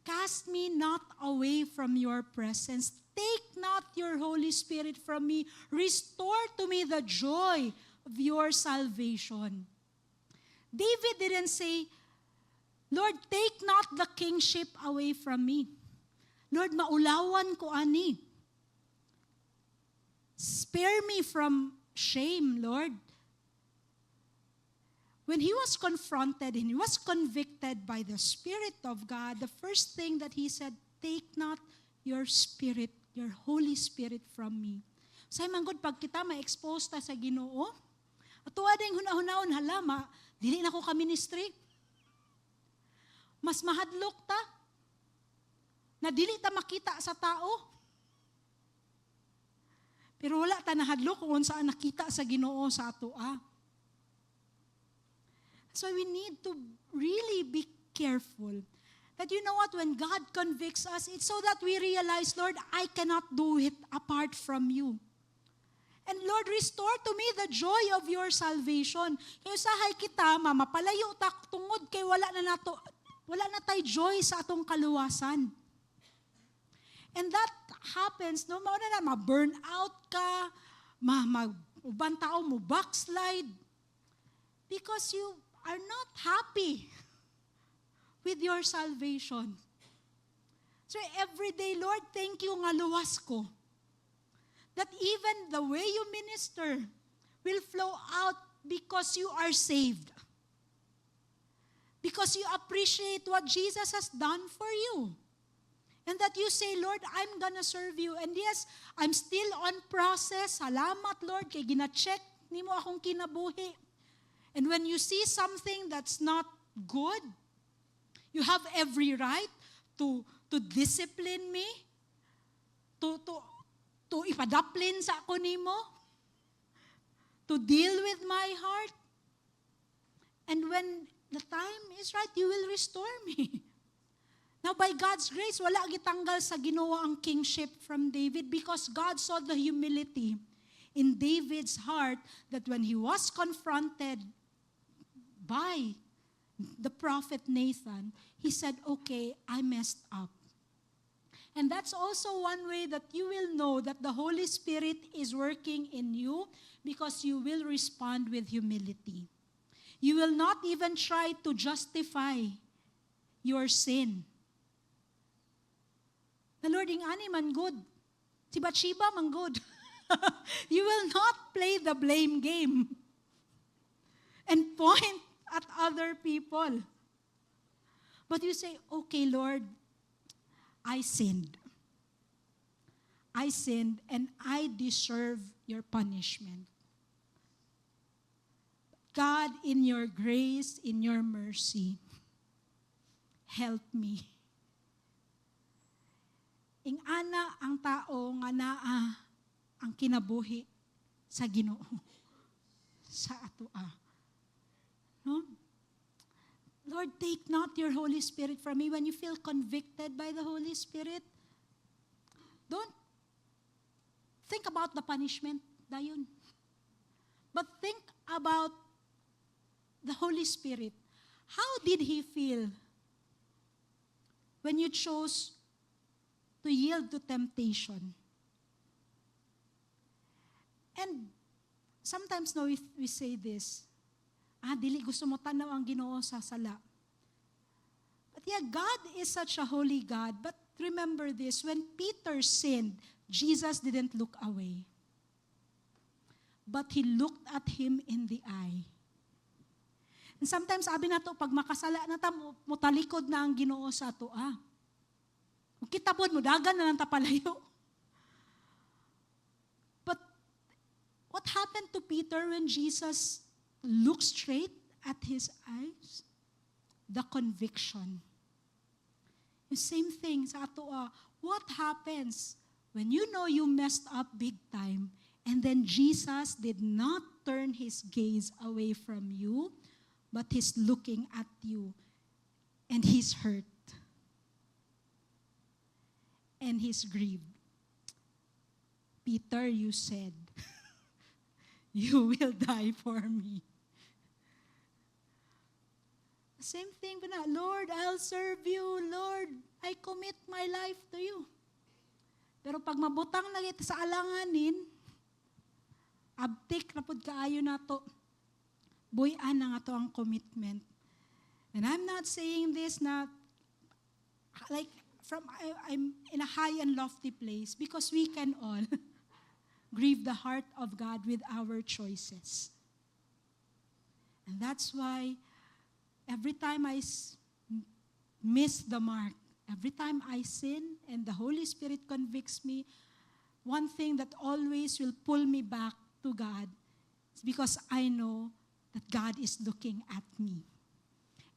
cast me not away from your presence. Take not your Holy Spirit from me. Restore to me the joy of your salvation. David didn't say, Lord, take not the kingship away from me. Lord, maulawan ko ani. Spare me from shame, Lord. When he was confronted and he was convicted by the Spirit of God, the first thing that he said, take not your Spirit, your Holy Spirit from me. Say manggod pag kita ma-expose ta sa Ginoo, atuwa ding hunahunahon halama, dili na ko ka ministry. Mas mahadlok ta. Na dili ta makita sa tao. Pero wala ta nahadlok kung saan nakita sa Ginoo sa atoa. So we need to really be careful. That you know what, when God convicts us, it's so that we realize, Lord, I cannot do it apart from you. And Lord, restore to me the joy of your salvation. Kaya usahay kita, mapalayo ta tungod kay wala na tay joy sa atong kaluwasan. And that happens, no, mauna na, ma-burn out ka, ubang tao mo backslide, because you are not happy with your salvation. So every day, Lord, thank you nga luwas ko. That even the way you minister will flow out because you are saved. Because you appreciate what Jesus has done for you. And that you say, Lord, I'm gonna serve you. And yes, I'm still on process. Salamat, Lord, kay gina-check nimo akong kinabuhi. And when you see something that's not good, you have every right to to discipline me, to ipadaplin sa ako nimo, to deal with my heart. And when the time is right, you will restore me. Now, by God's grace, wala gitanggal sa Ginoo ang kingship from David because God saw the humility in David's heart that when he was confronted by the prophet Nathan, he said, okay, I messed up. And that's also one way that you will know that the Holy Spirit is working in you because you will respond with humility. You will not even try to justify your sin. The Lord ing ani man good. Si Bathsheba man good. You will not play the blame game and point at other people. But you say, okay, Lord, I sinned. I sinned and I deserve your punishment. God, in your grace, in your mercy, help me. Ing ana ang tao nga naa ang kinabuhi sa Ginoo sa atoa. No? Lord, take not your Holy Spirit from me. When you feel convicted by the Holy Spirit, don't think about the punishment, dayon. But think about the Holy Spirit. How did He feel when you chose to yield to temptation? And sometimes no, we say this, dili gusto mo tanaw ang Ginoo sa sala. But yeah, God is such a holy God. But remember this, when Peter sinned, Jesus didn't look away. But He looked at him in the eye. And sometimes, sabi na to, pag makasala na ta, mutalikod na ang Ginoo sa ato. Kitabod mo, dagan na lang tapalayo. But what happened to Peter when Jesus looked straight at his eyes? The conviction. The same thing sa ato. What happens when you know you messed up big time and then Jesus did not turn His gaze away from you, but He's looking at you and He's hurt and He's grieved. Peter, you said, you will die for me. Same thing, Lord, I'll serve you. Lord, I commit my life to you. Pero pag mabutang na kita sa alanganin, abtik na pud kaayo na to. Buyan na nga to ang commitment. And I'm not saying this na like I'm in a high and lofty place because we can all grieve the heart of God with our choices. And that's why every time I miss the mark, every time I sin and the Holy Spirit convicts me, one thing that always will pull me back to God is because I know that God is looking at me.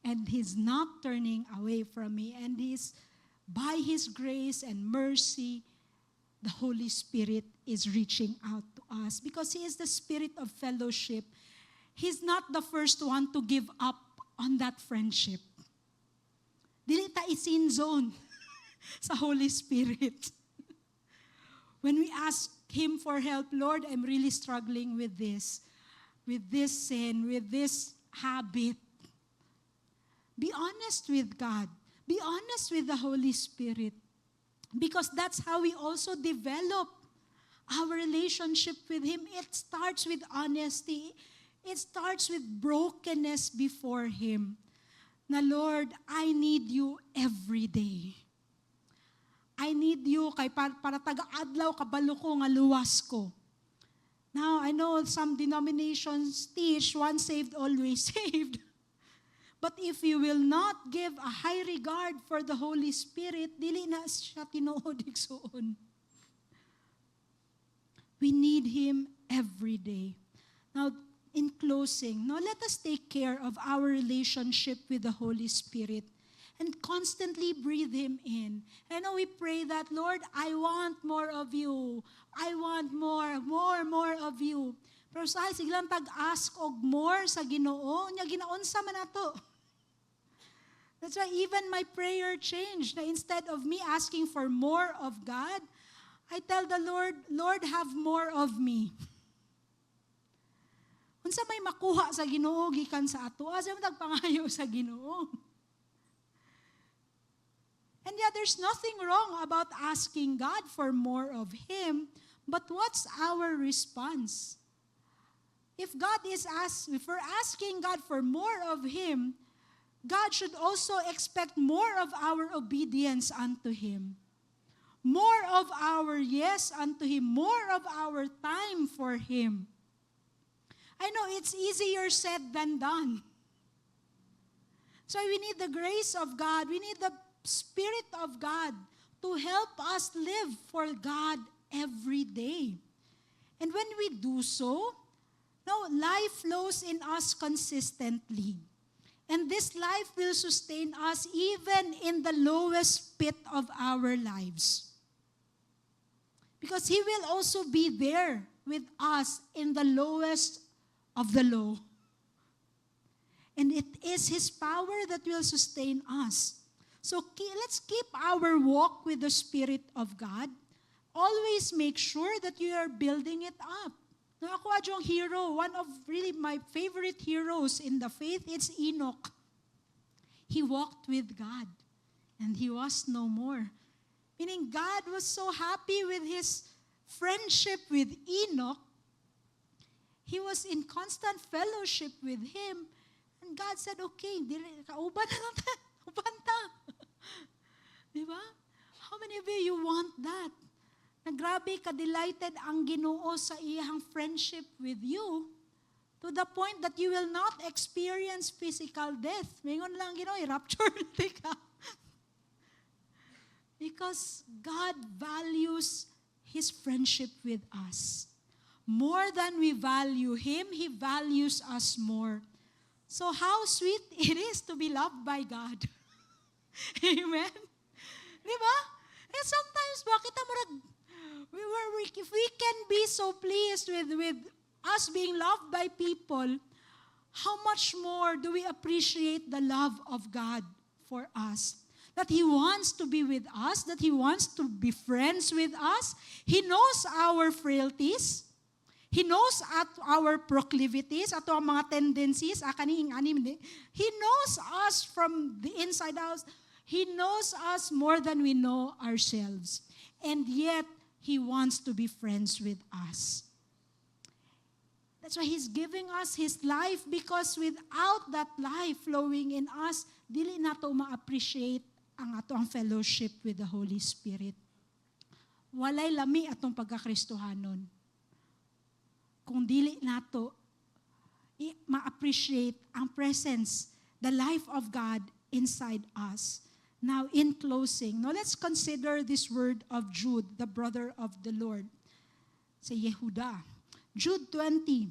And He's not turning away from me. And by His grace and mercy, the Holy Spirit is reaching out to us because He is the Spirit of fellowship. He's not the first one to give up on that friendship. Dili ta isin zone sa Holy Spirit. When we ask Him for help, Lord, I'm really struggling with this sin, with this habit. Be honest with God. Be honest with the Holy Spirit. Because that's how we also develop our relationship with Him. It starts with honesty. It starts with brokenness before Him. Na Lord, I need you every day. I need you kay para taga-adlaw kabalo ko nga luwas ko. Now, I know some denominations teach once saved, always saved. But if you will not give a high regard for the Holy Spirit, dili na siya tinuod igsuon. We need Him every day. Now, in closing, let us take care of our relationship with the Holy Spirit. and constantly breathe Him in. I know we pray that, Lord, I want more of you. I want more of you. Pero sa siglang tag-ask og more sa Ginoo, nya ginaunsa man ato. That's why even my prayer changed. Na instead of me asking for more of God, I tell the Lord, Lord, have more of me. Unsa may makuha sa Ginoo gikan sa ato, asa man tagpangayo sa Ginoo. And yet there's nothing wrong about asking God for more of Him, but what's our response? If we're asking God for more of Him, God should also expect more of our obedience unto Him. More of our yes unto Him. More of our time for Him. I know it's easier said than done. So we need the grace of God. We need the Spirit of God to help us live for God every day. And when we do so, life flows in us consistently. And this life will sustain us even in the lowest pit of our lives. Because He will also be there with us in the lowest of the low. And it is His power that will sustain us. So let's keep our walk with the Spirit of God. Always make sure that you are building it up. Ako adjong hero, one of really my favorite heroes in the faith, it's Enoch. He walked with God and he was no more. Meaning God was so happy with his friendship with Enoch. He was in constant fellowship with him. And God said, okay, kauban na lang ta. Uban ta. Diba? How many of you want that? Na grabe ka-delighted ang Ginoo sa iyang friendship with you to the point that you will not experience physical death. Mayroon lang Ginoo, rapture ka. Because God values His friendship with us. More than we value Him, He values us more. So how sweet it is to be loved by God. Amen? Diba? And sometimes, bakit if we can be so pleased with us being loved by people, how much more do we appreciate the love of God for us? That He wants to be with us, that He wants to be friends with us. He knows our frailties. He knows our proclivities, ato ang mga tendencies, He knows us from the inside out. He knows us more than we know ourselves. And yet, He wants to be friends with us. That's why He's giving us His life, because without that life flowing in us, dili nato ma-appreciate ang ato ang fellowship with the Holy Spirit. Walay lami atong pagkakristohanon. Kung dili nato ma-appreciate ang presence, the life of God inside us. Now, in closing, let's consider this word of Jude, the brother of the Lord. Say Yehuda. Jude 20.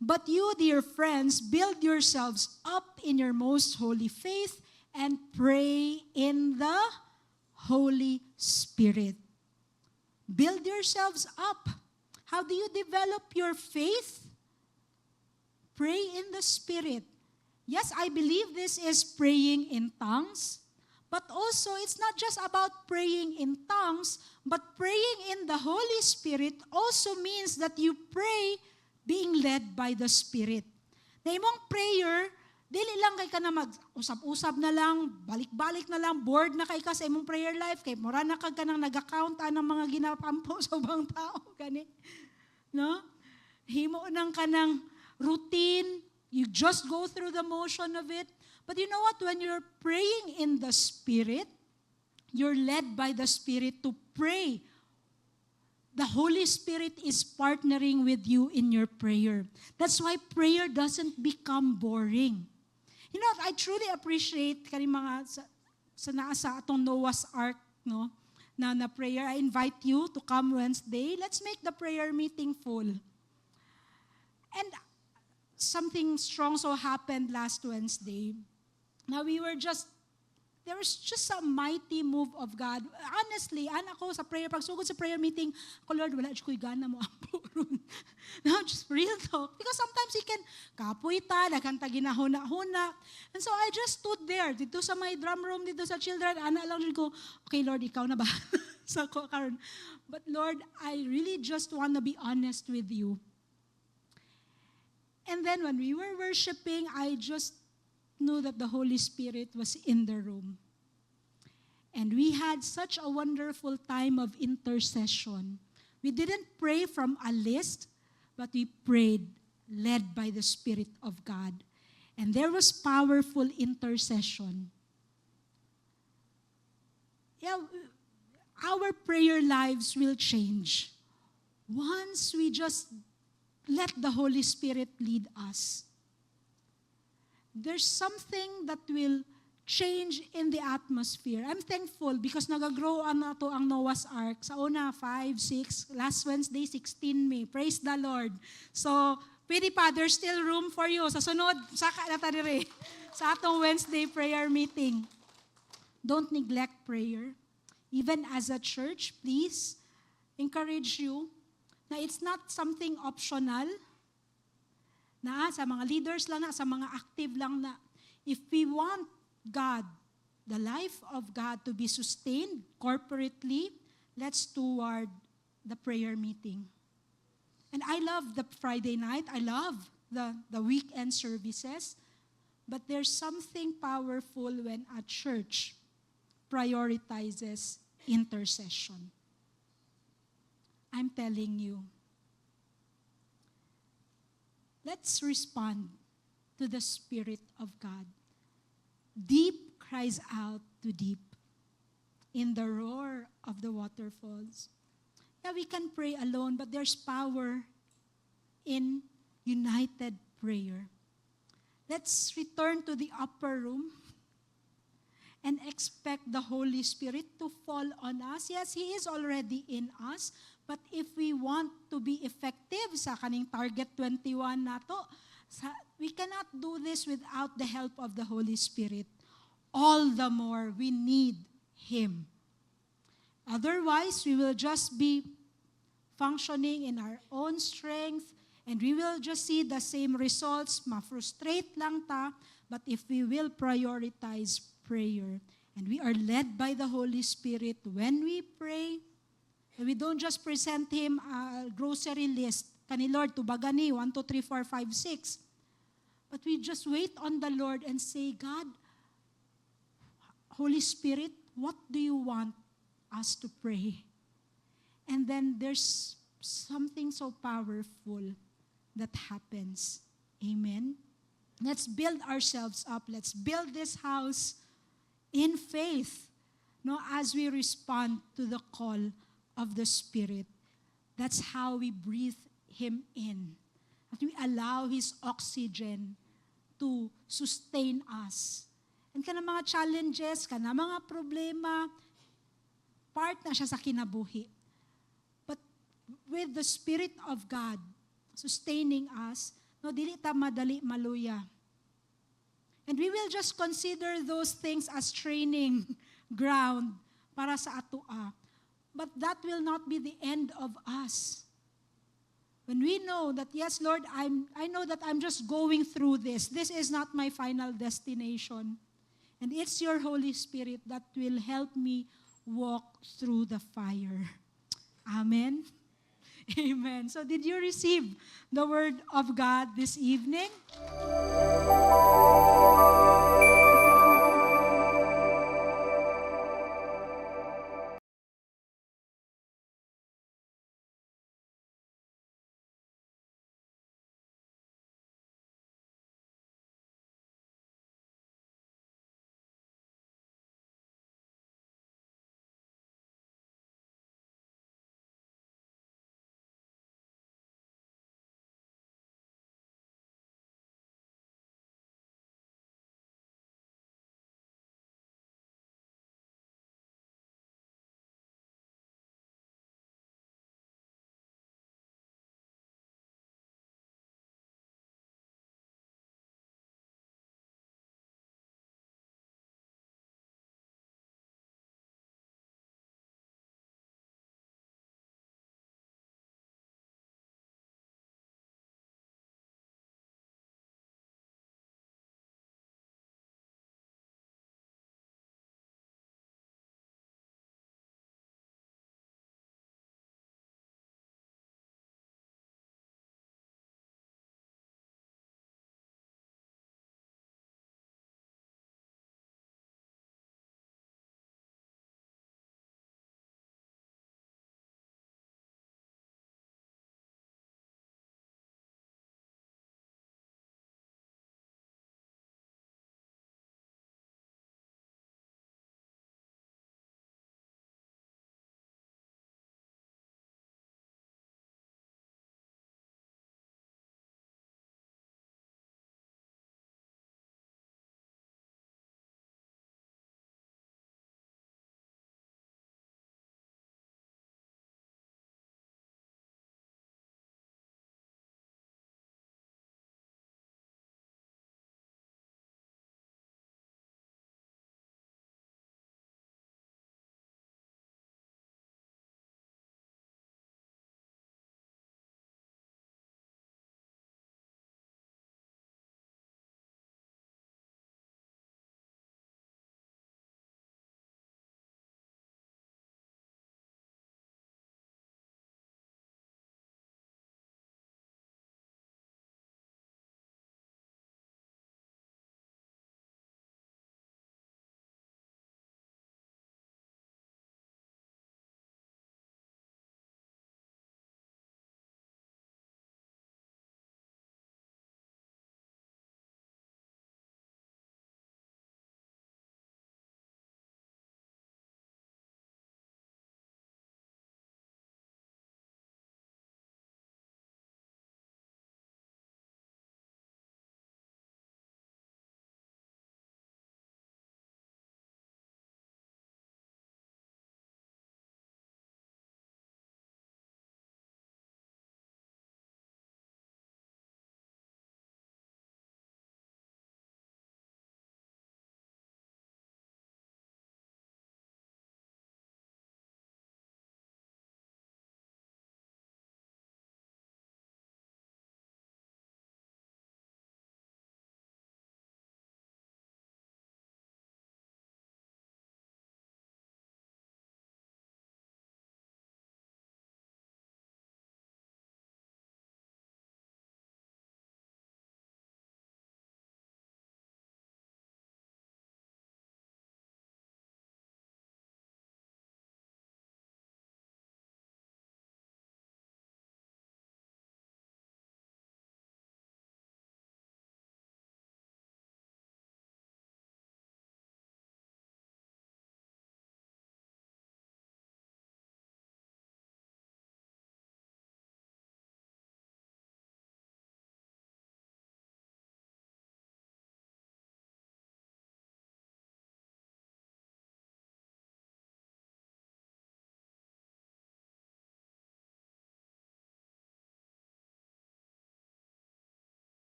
But you, dear friends, build yourselves up in your most holy faith and pray in the Holy Spirit. Build yourselves up. How do you develop your faith? Pray in the Spirit. Yes, I believe this is praying in tongues, but also it's not just about praying in tongues, but praying in the Holy Spirit also means that you pray being led by the Spirit. Na imong prayer, dili lang kay ka na mag-usap-usap na lang, balik-balik na lang, bored na kay ka sa imong prayer life, kay mura na ka nang nag-account ng mga ginapampo sa ubang tao. Gani. No? Himo nang ka ng routine, you just go through the motion of it. But you know what? When you're praying in the Spirit, you're led by the Spirit to pray. The Holy Spirit is partnering with you in your prayer. That's why prayer doesn't become boring. You know, I truly appreciate kani mga sa naasa atong Noah's Ark, no? Na prayer. I invite you to come Wednesday. Let's make the prayer meeting full. And something strong so happened last Wednesday. Now we were just there was just a mighty move of God. Honestly, anak ko sa prayer, pagsugod sa prayer meeting, ako, Lord, wala ko'y gana mo ampo ron. No, just real talk. Because sometimes He can kapoy ta, nagkanta ginahuna-huna. And so I just stood there, dito sa my drum room, dito sa children, anak lang ko, okay, Lord, ikaw na ba? So, karon. But Lord, I really just want to be honest with you. And then when we were worshiping, I just knew that the Holy Spirit was in the room. And we had such a wonderful time of intercession. We didn't pray from a list, but we prayed led by the Spirit of God. And there was powerful intercession. Yeah, our prayer lives will change once we just let the Holy Spirit lead us. There's something that will change in the atmosphere. I'm thankful because nag-grow na to ang Noah's Ark. Sa una, 5, 6, last Wednesday, 16 May. Praise the Lord. So, pwede pa, there's still room for you. Sa sunod, saka na tanire. Sa atong Wednesday prayer meeting. Don't neglect prayer. Even as a church, please, encourage you na it's not something optional, na sa mga leaders lang na, sa mga active lang na, if we want God, the life of God to be sustained corporately, let's toward the prayer meeting. And I love the Friday night, I love the weekend services, but there's something powerful when a church prioritizes intercession. I'm telling you, let's respond to the Spirit of God. Deep cries out to deep in the roar of the waterfalls. Yeah, we can pray alone, but there's power in united prayer. Let's return to the upper room and expect the Holy Spirit to fall on us. Yes, He is already in us, but if we want to be effective sa kaning Target 21 nato, we cannot do this without the help of the Holy Spirit. All the more we need Him. Otherwise, we will just be functioning in our own strength and we will just see the same results. Ma-frustrate lang ta, but if we will prioritize prayer and we are led by the Holy Spirit when we pray, we don't just present Him a grocery list. Kani Lord, tubagani, 1, 2, 3, 4, 5, 6. But we just wait on the Lord and say, God, Holy Spirit, what do you want us to pray? And then there's something so powerful that happens. Amen? Let's build ourselves up. Let's build this house in faith, no, as we respond to the call of the Spirit. That's how we breathe Him in. That we allow His oxygen to sustain us. And kana mga challenges, kana mga problema, part na siya sa kinabuhi. But with the Spirit of God sustaining us, no, dili ta madali maluya. And we will just consider those things as training ground para sa atoa. But that will not be the end of us. When we know that, yes, Lord, I know that I'm just going through this. This is not my final destination. And it's your Holy Spirit that will help me walk through the fire. Amen? Amen. So did you receive the word of God this evening?